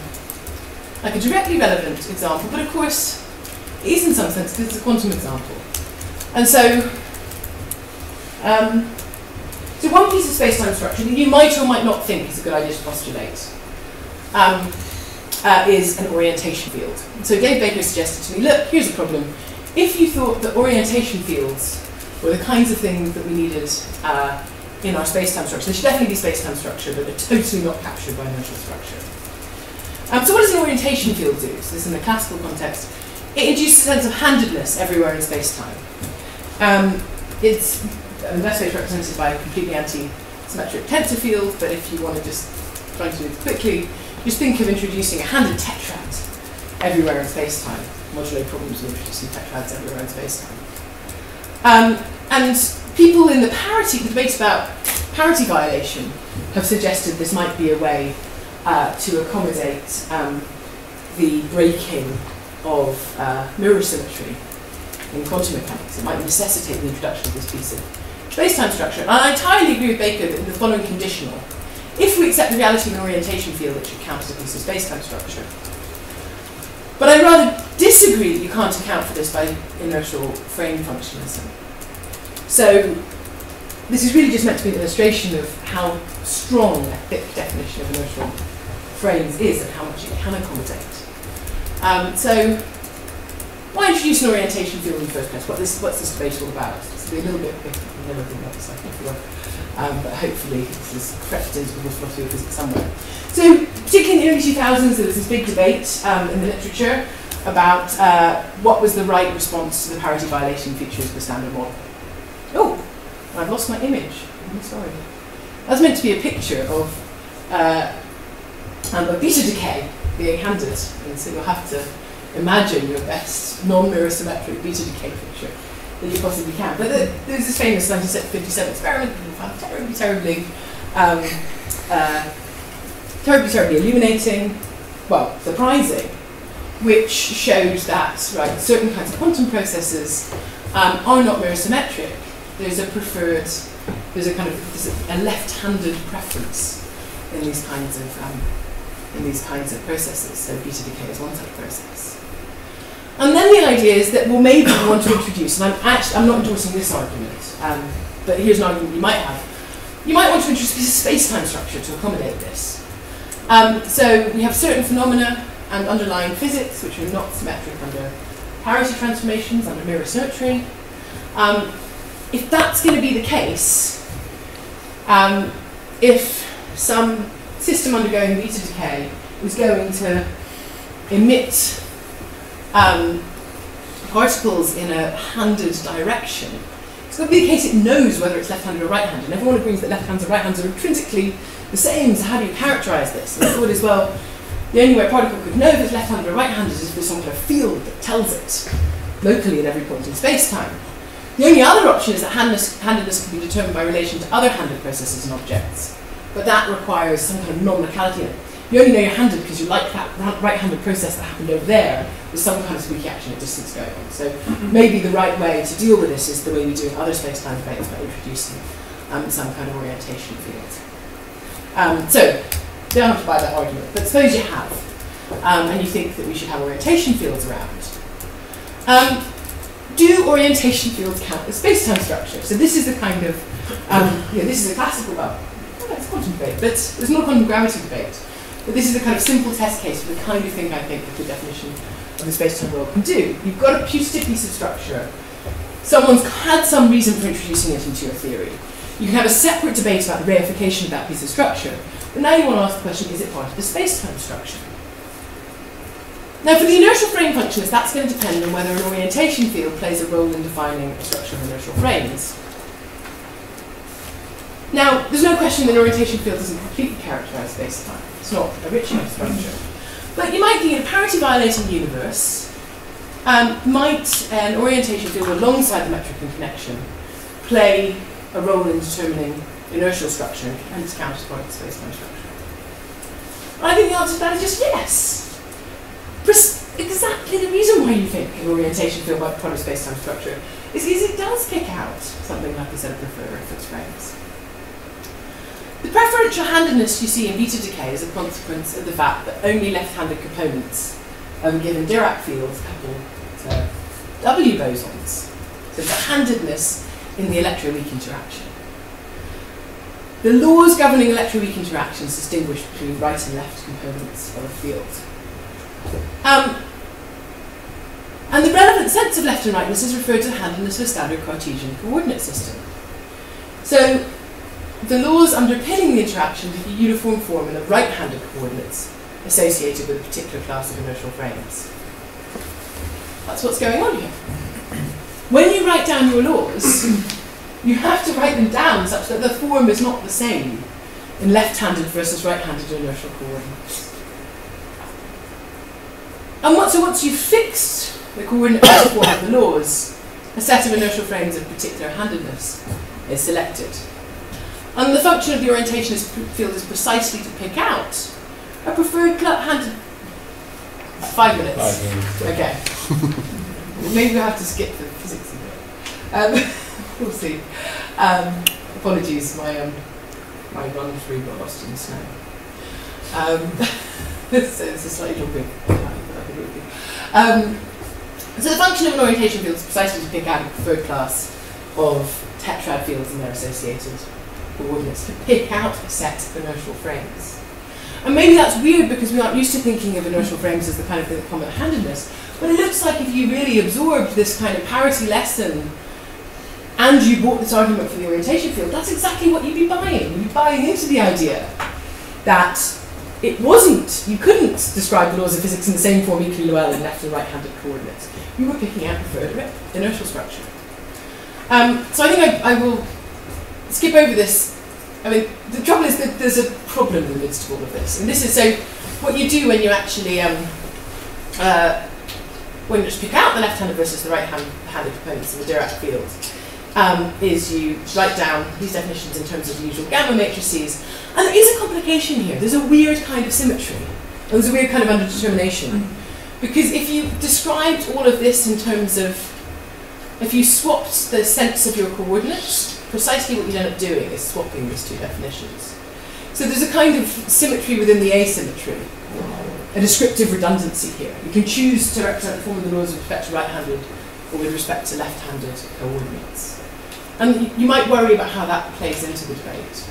like a directly relevant example, but of course it is in some sense because it's a quantum example. And so, so one piece of space-time structure that you might or might not think is a good idea to postulate is an orientation field. So Dave Baker suggested to me, look, here's a problem. If you thought that orientation fields were the kinds of things that we needed in our space-time structure, they should definitely be space-time structure, but they're totally not captured by inertial structure. So what does an orientation field do? So this is in the classical context. It induces a sense of handedness everywhere in space-time. It's the best way to represent it by a completely anti-symmetric tensor field, but if you want to just try to do it quickly, just think of introducing a handed tetrad everywhere in space-time. Modulo problems with introducing tetrads everywhere in space-time. And people in the debate about parity violation have suggested this might be a way to accommodate the breaking of mirror symmetry in quantum mechanics. It might necessitate the introduction of this piece of space-time structure. And I entirely agree with Baker that the following conditional. If we accept the reality of an orientation field, it should count as a piece of space-time structure. But I rather disagree that you can't account for this by inertial frame functionalism. So this is really just meant to be an illustration of how strong a thick definition of inertial frames is and how much it can accommodate. So why introduce an orientation field in the first place? What's this debate all about? It's a little bit big. I've never been like this, I think, but hopefully this has crept into the philosophy of physics somewhere. So particularly in the early 2000s, there was this big debate in the literature about what was the right response to the parity violation features of the standard model. Oh, I've lost my image. I'm sorry. That's meant to be a picture of a beta decay being handed, and so you'll have to imagine your best non-mirror symmetric beta decay picture that you possibly can. But there's this famous 1957 experiment that we found terribly illuminating, well, surprising, which showed that certain kinds of quantum processes are not mirror symmetric. There's a left-handed preference in these kinds of processes. So beta decay is one such process. And then the idea is that, well, maybe we want to introduce, and I'm not endorsing this argument, but here's an argument you might have. You might want to introduce a space-time structure to accommodate this. So we have certain phenomena and underlying physics which are not symmetric under parity transformations, under mirror symmetry. If that's going to be the case, if some system undergoing beta decay is going to emit particles in a handed direction, it's going to be the case it knows whether it's left-handed or right-handed. And everyone agrees that left-hands and right-hands are intrinsically the same, so how do you characterize this? And the thought is, well, the only way a particle could know if it's left-handed or right-handed is if there's some kind of field that tells it locally at every point in space-time. The only other option is that handedness can be determined by relation to other handed processes and objects, but that requires some kind of non-locality. You only know you're handed because you like that right-handed process that happened over there with some kind of squeaky action at distance going on. So maybe the right way to deal with this is the way we do in other space-time debates by introducing some kind of orientation field. So don't have to buy that argument, but suppose you have, and you think that we should have orientation fields around. Do orientation fields count as space-time structure? So this is the kind of, this is a classical, it's a quantum debate, but there's not a quantum gravity debate. But this is a kind of simple test case for the kind of thing I think that the definition of the space-time world can do. You've got a putative piece of structure someone's had some reason for introducing it into your theory. You can have a separate debate about the reification of that piece of structure, but now you want to ask the question, is it part of the space-time structure? Now, for the inertial frame functionalist, that's going to depend on whether an orientation field plays a role in defining the structure of inertial frames. Now, there's no question that an orientation field doesn't completely characterize space-time. It's not a rich enough structure. But you might think in a parity-violating universe, might an orientation field alongside the metric and connection play a role in determining inertial structure and its counterpart of the space-time structure? I think the answer to that is just yes. Exactly the reason why you think an orientation field might be part of space-time structure is because it does pick out something like a set of preferred reference frames. The preferential handedness you see in beta decay is a consequence of the fact that only left-handed components given Dirac fields couple to W bosons. So it's a handedness in the electroweak interaction. The laws governing electroweak interactions distinguish between right and left components of a field. And the relevant sense of left and rightness is referred to the handedness of a standard Cartesian coordinate system. So the laws underpinning the interaction take a uniform form in the right-handed coordinates associated with a particular class of inertial frames. That's what's going on here. When you write down your laws, you have to write them down such that the form is not the same in left-handed versus right-handed inertial coordinates. And once you've fixed the coordinate form of the laws, a set of inertial frames of particular handedness is selected. And the function of the orientation field is precisely to pick out a preferred handed. 5 minutes. 5 minutes. Okay. Maybe we'll have to skip the physics a bit. We'll see. Apologies, my run through got lost in the snow. So it's a slightly dropping. So the function of an orientation field is precisely to pick out a preferred class of tetrad fields and their associated coordinates, to pick out a set of inertial frames. And maybe that's weird because we aren't used to thinking of inertial frames as the kind of thing that come with handedness, but it looks like if you really absorbed this kind of parity lesson and you bought this argument for the orientation field, that's exactly what you'd be buying. You'd be buying into the idea that it wasn't, you couldn't describe the laws of physics in the same form equally well in left and right-handed coordinates. You were picking out preferred inertial structure. So I think I will skip over this. I mean, the trouble is that there's a problem in the midst of all of this. And this is so, what you do when you actually, when you just pick out the left-handed versus the right-handed components in the Dirac field, is you write down these definitions in terms of the usual gamma matrices. And there is a complication here. There's a weird kind of symmetry. And there's a weird kind of underdetermination. Because if you described all of this in terms of, if you swapped the sense of your coordinates, precisely what you'd end up doing is swapping these two definitions. So there's a kind of symmetry within the asymmetry, a descriptive redundancy here. You can choose to represent the form of the laws with respect to right-handed or with respect to left-handed coordinates. And you might worry about how that plays into the debate.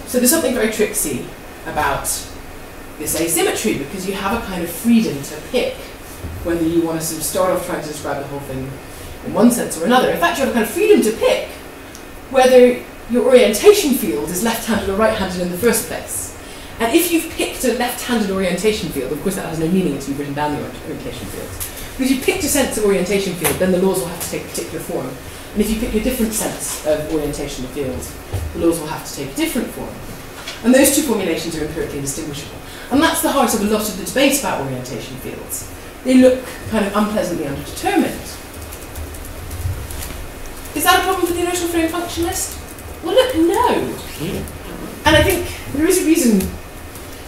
So there's something very tricksy about this asymmetry because you have a kind of freedom to pick whether you want to sort of start off trying to describe the whole thing in one sense or another. In fact, you have a kind of freedom to pick whether your orientation field is left-handed or right-handed in the first place. And if you've picked a left-handed orientation field, of course that has no meaning until you've written down the orientation field. But if you picked a sense of orientation field, then the laws will have to take a particular form. And if you pick a different sense of orientation field, the laws will have to take a different form. And those two formulations are empirically indistinguishable. And that's the heart of a lot of the debate about orientation fields. They look kind of unpleasantly underdetermined. Is that a problem for the inertial frame functionalist? Well, look, no. And I think there is a reason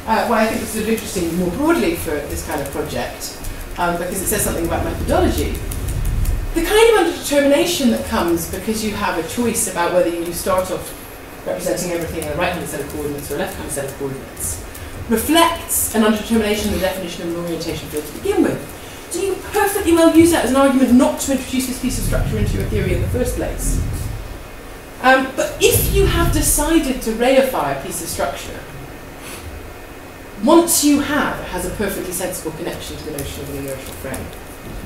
why I think it's sort of interesting more broadly for this kind of project, because it says something about methodology. The kind of underdetermination that comes because you have a choice about whether you start off representing everything in a right-hand set of coordinates or a left-hand set of coordinates reflects an underdetermination in the definition of an orientation field to begin with. So you can perfectly well use that as an argument not to introduce this piece of structure into your theory in the first place. But if you have decided to reify a piece of structure, once you have, it has a perfectly sensible connection to the notion of an inertial frame.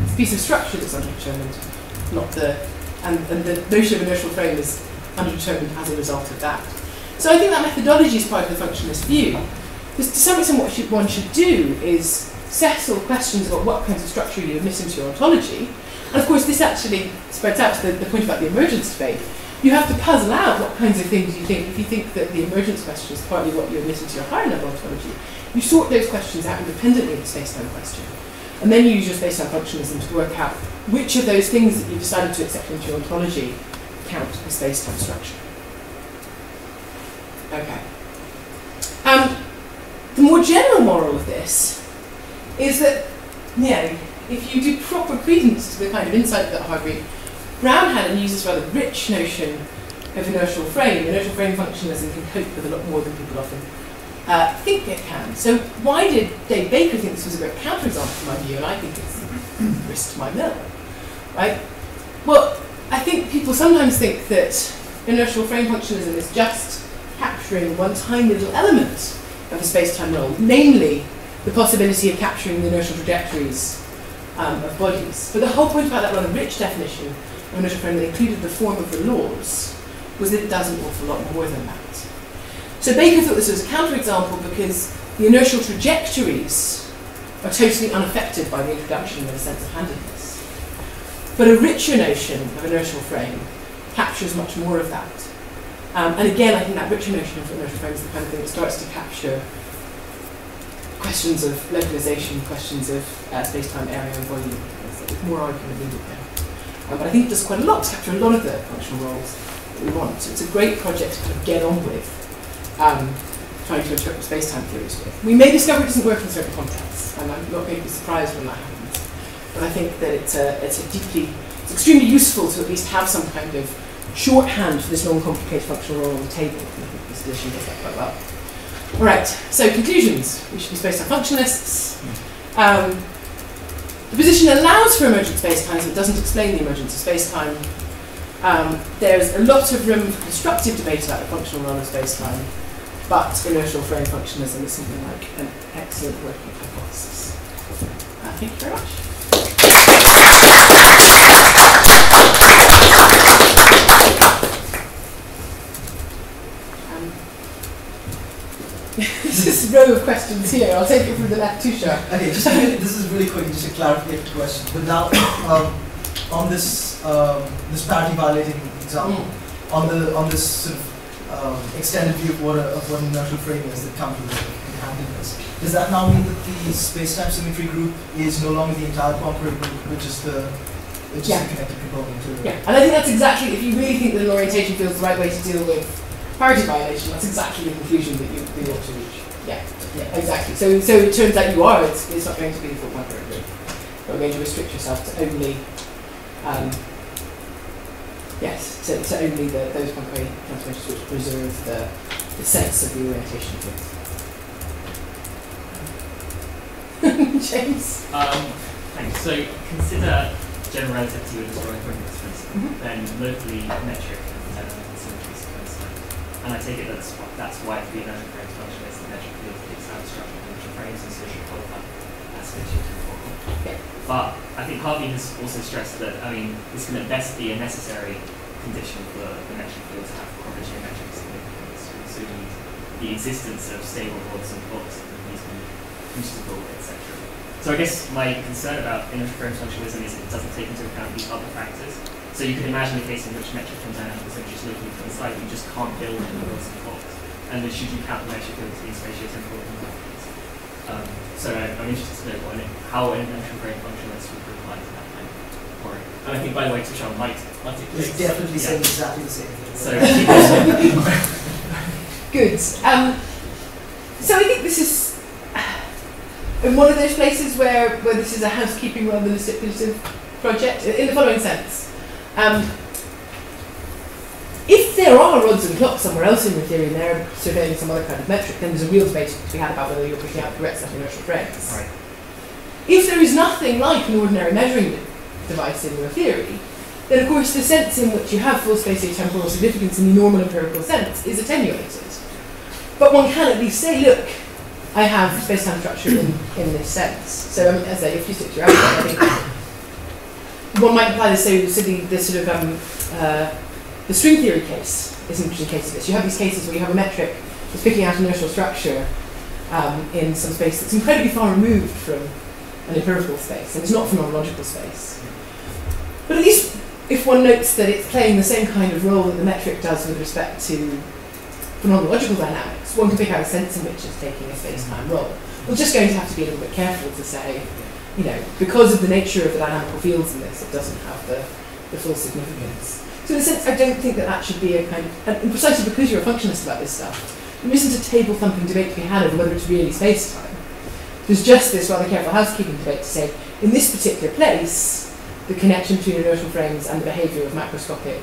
It's a piece of structure that's underdetermined, not the, and the notion of inertial frame is underdetermined as a result of that. So I think that methodology is part of the functionalist view. Because to some extent what one should do is settle questions about what kinds of structure you admit into your ontology. And of course this actually spreads out to the point about the emergence debate. You have to puzzle out what kinds of things you think. If you think that the emergence question is partly what you admit into your higher level ontology, you sort those questions out independently of the space-time question. And then you use your space-time functionalism to work out which of those things that you decided to accept into your ontology count as space-time structure. Okay. The more general moral of this is that, if you do proper credence to the kind of insight that Harvey Brown had and uses rather rich notion of inertial frame functionalism can cope with a lot more than people often think it can. So why did Dave Baker think this was a great counterexample to my view, and I think it's grist to my mill, right? Well, I think people sometimes think that inertial frame functionalism is just capturing one tiny little element of a space-time role, namely the possibility of capturing the inertial trajectories of bodies. But the whole point about that rather rich definition of inertial frame that included the form of the laws was that it does an awful lot more than that. So Baker thought this was a counterexample because the inertial trajectories are totally unaffected by the introduction of a sense of handedness. But a richer notion of inertial frame captures much more of that. And again, I think that richer notion of inertial frame is the kind of thing that starts to capture questions of localization, questions of space-time area and volume. There's more argument needed there. But I think it does quite a lot to capture a lot of the functional roles that we want. So it's a great project to kind of get on with, trying to interpret space-time theories with. We may discover it doesn't work in certain contexts, and I'm not going to be surprised when that happens. But I think that it's extremely useful to at least have some kind of shorthand for this non-complicated functional role on the table. And I think this edition does that quite well. All right, so conclusions. We should be space-time functionalists. The position allows for emergent spacetimes, but doesn't explain the emergence of spacetime. There's a lot of room for constructive debate about the functional role of spacetime, but inertial frame functionalism is something like an excellent working hypothesis. Thank you very much. This row of questions here. I'll take it from the left, Tusha. Okay, this is really quick, just a clarification question. But now, on this this parity violating example, on this sort of extended view of what an inertial frame is that comes with handedness, does that now mean that the space-time symmetry group is no longer the entire concurrent group, which is the connected component to it? Yeah, and I think that's exactly, if you really think that an orientation field is the right way to deal with parity violation, that's exactly the conclusion that you ought to reach. Yeah, exactly. So it turns out it's not going to be the full concurrent group. You're going to restrict yourself to only, to only those concrete transformations which preserve the sense of the orientation field. James? Thanks. So consider general relativity with historic frameworks, for instance, then locally metric and symmetries of space-time. And I take it that's why the inertial frames functionalist and metric field takes out structure of inertial frames and so should qualify as spatiotemporal. Yeah. But I think Harvey has also stressed that, this can at best be a necessary condition for the metric field to have chronogeometric significance. So you need the existence of stable rods and plots that need to be boostable, etc. So I guess my concern about inertial frames functionalism is it doesn't take into account these other factors. So you can imagine a case in which metric and dynamical symmetries locally coincide, you just can't build any rods and plots. And then should you count the metric field to be spatiotemporal in that case? So I'm interested to know how an inertial frame functionalist would reply to that kind of worry. And I think, by the way, Tushar might articulate. It's definitely saying exactly the same thing. So good. So I think this is one of those places where this is a housekeeping rather than a stipulative project, in the following sense. If there are rods and clocks somewhere else in your theory and they're surveying some other kind of metric, then there's a real debate to be had about whether you're pushing out the correct set of inertial frames. Right. If there is nothing like an ordinary measuring device in your theory, then of course the sense in which you have full spatiotemporal significance in the normal empirical sense is attenuated. But one can at least say, look, I have space-time structure in this sense. So as I say, if you stick to your output, I think one might apply this, so the sort of the string theory case is an interesting case of this. You have these cases where you have a metric that's picking out an inertial structure in some space that's incredibly far removed from an empirical space, and it's not from a logical space. But at least if one notes that it's playing the same kind of role that the metric does with respect to phenomenological dynamics, one can pick out a sense in which it's taking a space-time role. We're just going to have to be a little bit careful to say, you know, because of the nature of the dynamical fields in this, it doesn't have the full significance. So in a sense, I don't think that should be a kind of, and precisely because you're a functionalist about this stuff, there isn't a table-thumping debate to be had over whether it's really space-time. There's just this rather careful housekeeping debate to say, in this particular place, the connection between inertial frames and the behaviour of macroscopic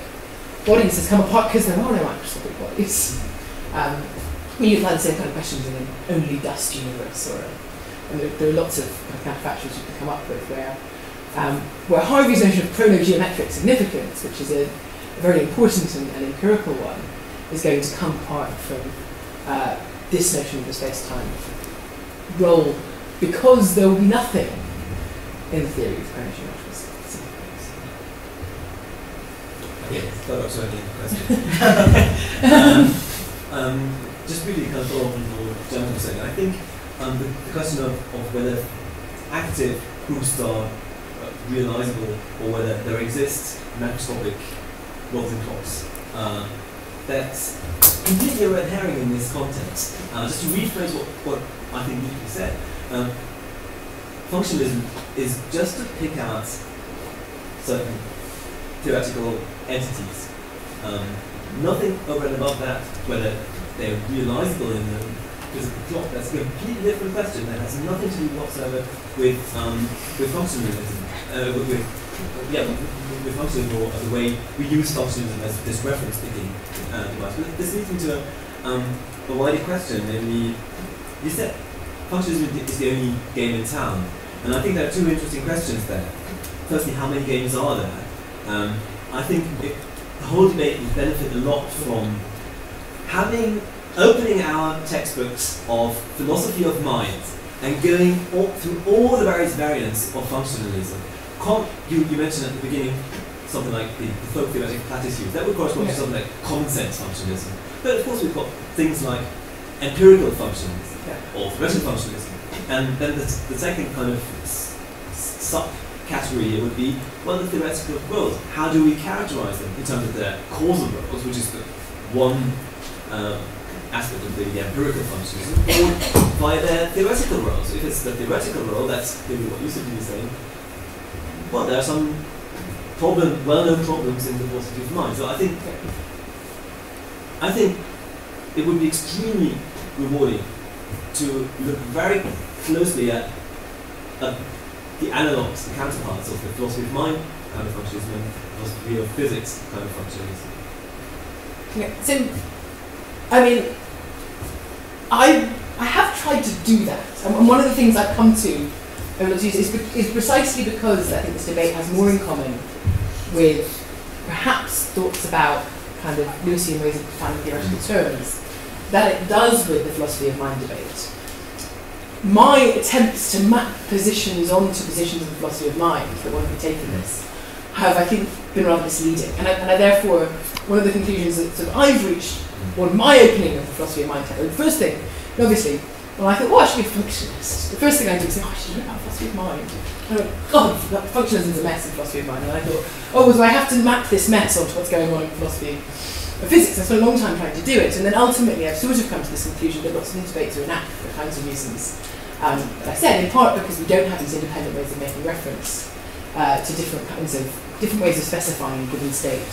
bodies has come apart because there are no macroscopic bodies. You apply the same kind of questions in an only dust universe, and there are lots of counterfactuals you can come up with where Harvey's notion of chronogeometric significance, which is a very important and empirical one, is going to come apart from this notion of the space-time role, because there will be nothing in the theory of chronogeometric significance. Yeah, that was only a question. Just really kind of follow up on what Jonathan was saying. I think the question of whether active proofs are realizable or whether there exists macroscopic logs and clocks, that's completely a red herring in this context. Just to rephrase what I think you said, functionalism is just to pick out certain theoretical entities. Nothing over and above that, whether they're realizable in the physical clock, that's a completely different question that has nothing to do whatsoever with functionalism. With functionalism, or the way we use functionalism as this reference picking device. But this leads me to a wider question, namely, you said functionalism is the only game in town, and I think there are two interesting questions there. Firstly, how many games are there? I think the whole debate would benefit a lot from opening our textbooks of philosophy of mind and going through all the various variants of functionalism. You mentioned at the beginning something like the folk theoretic platitudes. That would correspond to something like common sense functionalism. But of course we've got things like empirical functionalism or theoretical functionalism. And then the second kind of subcategory would be, well, the theoretical roles. How do we characterize them in terms of their causal roles, which is the one aspect of the empirical functionalism, or by their theoretical roles. If it's the theoretical role, that's clearly what you seem to be saying. Well, there are some well-known problems in the philosophy of mind. So I think it would be extremely rewarding to look very closely at the analogues, the counterparts of the philosophy of mind kind of functionalism and philosophy of physics kind of functionalism. Yeah. So, I mean, I have tried to do that, and one of the things I've come to is precisely because I think this debate has more in common with perhaps thoughts about kind of Lewisian ways of defining theoretical terms than it does with the philosophy of mind debate. My attempts to map positions onto positions of the philosophy of mind that one could take from this have, I think, been rather misleading, and I therefore, one of the conclusions that sort of I've reached on my opening of the philosophy of mind, the first thing, obviously, when I thought, oh, I should be a functionalist, the first thing I did was say, oh, I should learn about philosophy of mind. And I went, God, functionalism is a mess in philosophy of mind. And I thought, oh, well, do I have to map this mess onto what's going on in philosophy of physics? I spent a long time trying to do it, and then ultimately I've sort of come to this conclusion that lots of these debates are inapt for kinds of reasons. But I said, in part because we don't have these independent ways of making reference to different ways of specifying a given state,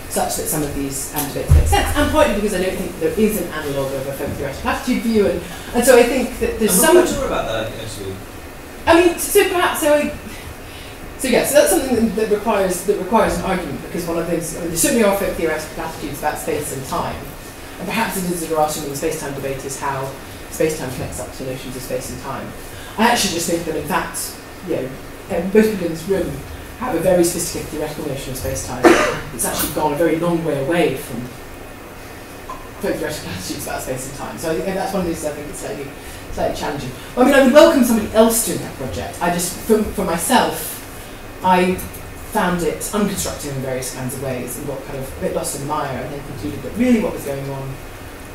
such that some of these debates make sense, and partly because I don't think there is an analogue of a folk theoretical attitude view, and so I think that there's some. I'm not sure about that actually. I mean, so that's something that requires an argument, because one of the things, there certainly are folk theoretical attitudes about space and time, and perhaps it is a derivation in the space-time debate is how space-time connects up to notions of space and time. I actually just think that in fact, most people in this room have a very sophisticated theoretical notion of space-time. It's actually gone a very long way away from folk theoretical attitudes about space and time. So I think that's one of these I think it's slightly challenging. Well, I mean, I would welcome somebody else doing that project. I just, for myself, I found it unconstructive in various kinds of ways and got kind of a bit lost in the mire, and then concluded that really what was going on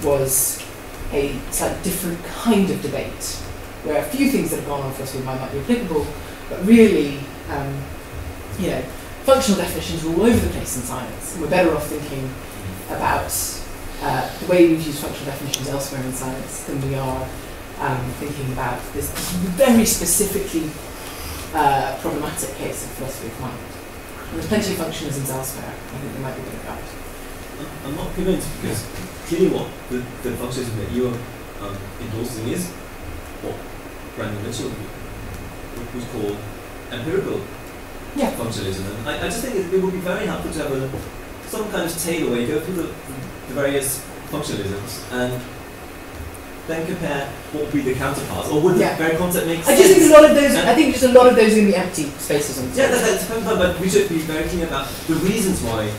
was a slightly different kind of debate, where a few things that have gone on for us might be applicable, but really, functional definitions are all over the place in science, and we're better off thinking about the way we've used functional definitions elsewhere in science than we are thinking about this very specifically problematic case of philosophy of mind. And there's plenty of functionalisms elsewhere. I think they might be good about. I'm not convinced, because clearly what the functionalism that you are endorsing is what Brandon Mitchell would call empirical functionalism. And I just think it would be very helpful to have some kind of table where you go through the various functionalisms and then compare what would be the counterparts, or would the very concept make sense? I just think a lot of those. I think just a lot of those are going to be empty spaces on the table. That's fine, but we should be very clear about the reasons why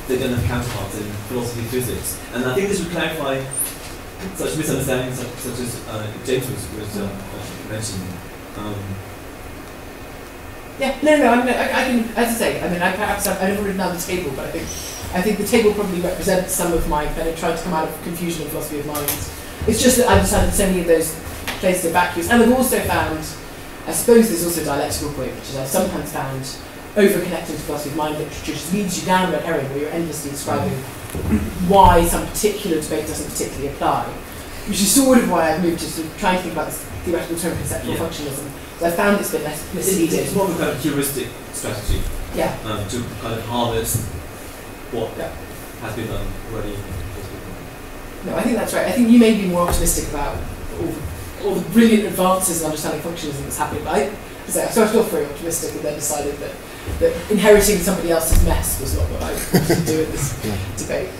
they don't have counterparts in philosophy and physics. And I think this would clarify such misunderstandings, such as James was mentioning. I can, as I say, I never written down the table, but I think the table probably represents some of my kind of trying to come out of confusion in philosophy of mind. It's just that I've decided so many of those places are vacuous, and I've also found, I suppose there's also a dialectical point, which is I've sometimes found over-connecting to philosophy of mind literature just leads you down red herring, where you're endlessly describing why some particular debate doesn't particularly apply, which is sort of why I've moved to sort of trying to think about this theoretical term conceptual functionalism. So I found it's been misleading. It's more of a kind of heuristic strategy to kind of harvest what has been done already. No, I think that's right. I think you may be more optimistic about all the brilliant advances in understanding functionalism that's happening. But I started off very optimistic and then decided that inheriting somebody else's mess was not what I wanted to do in this debate.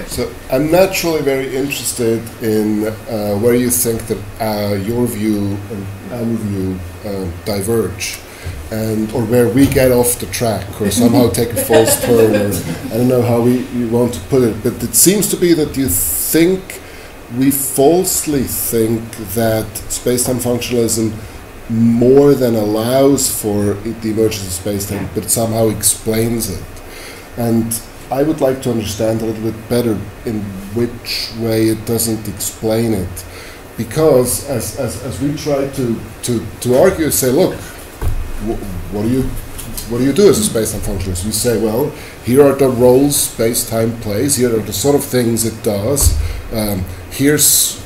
So I'm naturally very interested in where you think that your view and our view diverge, or where we get off the track, or somehow take a false turn, or I don't know how you want to put it, but it seems to be that we falsely think that space-time functionalism more than allows for the emergence of space-time, but somehow explains it. And I would like to understand a little bit better in which way it doesn't explain it, because as we try to argue, say, look, what do you do as a space-time functionalist? You say, well, here are the roles space-time plays. Here are the sort of things it does. Here's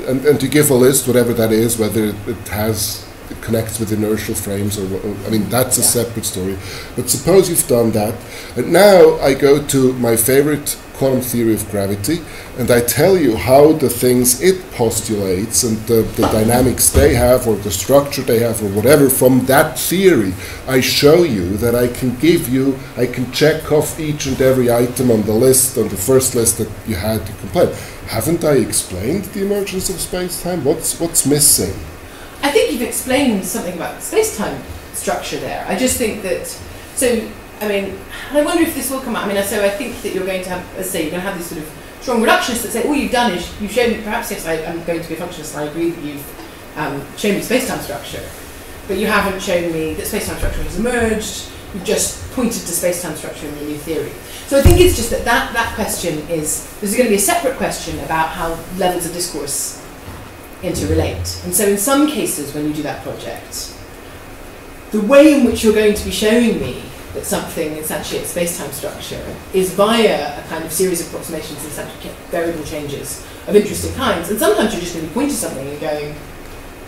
and to give a list, whatever that is, whether it connects with inertial frames, or that's a separate story. But suppose you've done that, and now I go to my favorite quantum theory of gravity, and I tell you how the things it postulates and the dynamics they have, or the structure they have, or whatever, from that theory, I show you that I can check off each and every item on the list, on the first list that you had to complain. Haven't I explained the emergence of space-time? What's missing? I think you've explained something about space-time structure there. I just think that, I wonder if this will come out. So I think that you're going to have, as I say, you're going to have these sort of strong reductionists that say, all you've done is you've shown me, perhaps yes, I'm going to be a functionalist, and I agree that you've shown me space-time structure, but you haven't shown me that space-time structure has emerged. You've just pointed to space-time structure in your new theory. So I think it's just that question is, there's going to be a separate question about how levels of discourse interrelate. And so in some cases, when you do that project, the way in which you're going to be showing me that something instantiates space-time structure is via a kind of series of approximations and variable changes of interesting kinds. And sometimes you're just going to be pointing to something and going,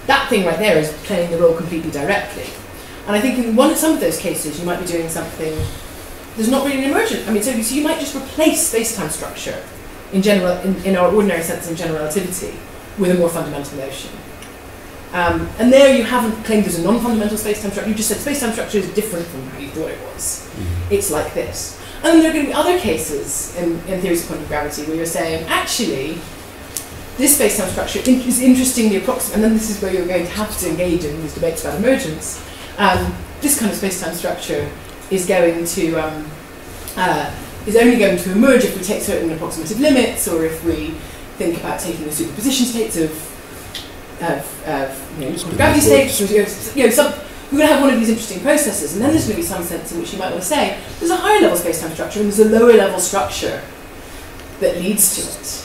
that thing right there is playing the role completely directly. And I think in some of those cases, you might be doing something there's not really an emergent. So you might just replace space-time structure in general, in our ordinary sense in general relativity, with a more fundamental notion. And there you haven't claimed there's a non-fundamental space-time structure. You just said space-time structure is different from how you thought it was. It's like this. And then there are going to be other cases in theories of quantum gravity where you're saying, actually, this space-time structure is interestingly approximate, and then this is where you're going to have to engage in these debates about emergence. This kind of space-time structure is going to is only going to emerge if we take certain approximative limits, or if we think about taking the superposition states of quantum gravity states, or we're going to have one of these interesting processes, and then there's going to be some sense in which you might want to say, there's a higher level space-time structure, and there's a lower level structure that leads to it.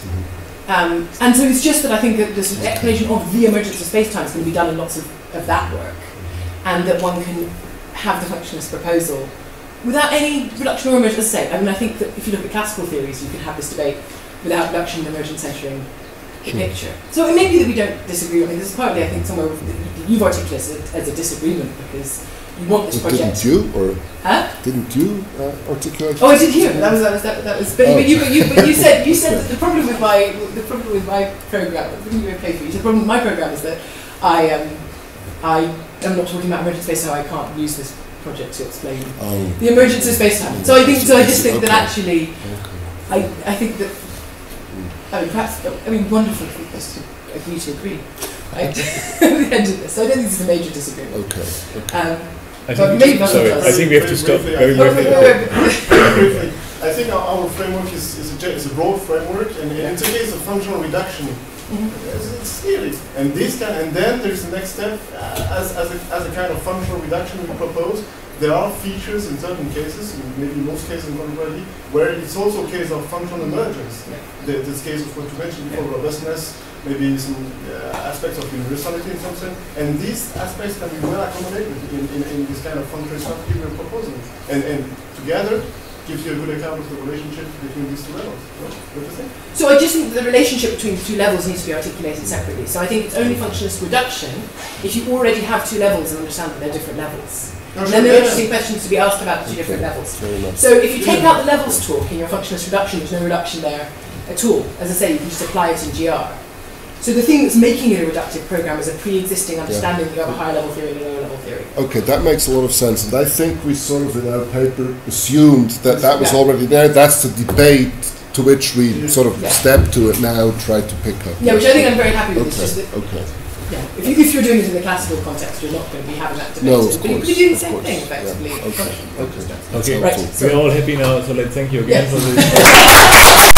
And so it's just that I think that this explanation of the emergence of space-time is going to be done in lots of that work, and that one can have the functionalist proposal without any reduction or emergence. As I say, I mean, I think that if you look at classical theories, you can have this debate without reduction and emergence entering the picture. So it may be that we don't disagree. I mean, this is partly, I think, somewhere that you've articulated as a disagreement because you want this project. Didn't you, or didn't you articulate? Oh, I did hear. That was. But you said that the problem with my program. The problem with my program is that I am not talking about emergent space, so I can't use this project to explain the emergence of space-time. So I just think that actually, I think that. Wonderful for us to agree to agree. Right? The end of this. So I don't think this is a major disagreement. Okay. I think we have to stop very briefly. I think our framework is a broad framework, and it's a case of functional reduction. It's really, and then there's the next step as a kind of functional reduction we propose. There are features in certain cases, maybe in most cases in contemporary, where it's also a case of functional emergence. This case of what you mentioned before, robustness, maybe some aspects of universality in some sense, and these aspects can be well accommodated in this kind of functional strategy we're proposing. And together gives you a good account of the relationship between these two levels. What do you think? So I just think that the relationship between the two levels needs to be articulated separately. So I think it's only functionalist reduction if you already have two levels and understand that they're different levels. And then there are interesting questions to be asked about the two different levels. So if you take out the levels talk in your functionalist reduction, there's no reduction there at all. As I say, you can just apply it in GR. So the thing that's making it a reductive program is a pre-existing understanding that you have a higher level theory and a lower level theory. Okay, that makes a lot of sense. And I think we sort of in our paper assumed that was already there. That's the debate to which we sort of step to it now, try to pick up. Yeah, which I think I'm very happy with. It's just that, okay. Yeah, if you're doing it in the classical context, you're not going to be having that debate. No, of course. You're doing the same thing, effectively. Yeah. Okay. Okay. Right. We're all happy now, so let's thank you again for this.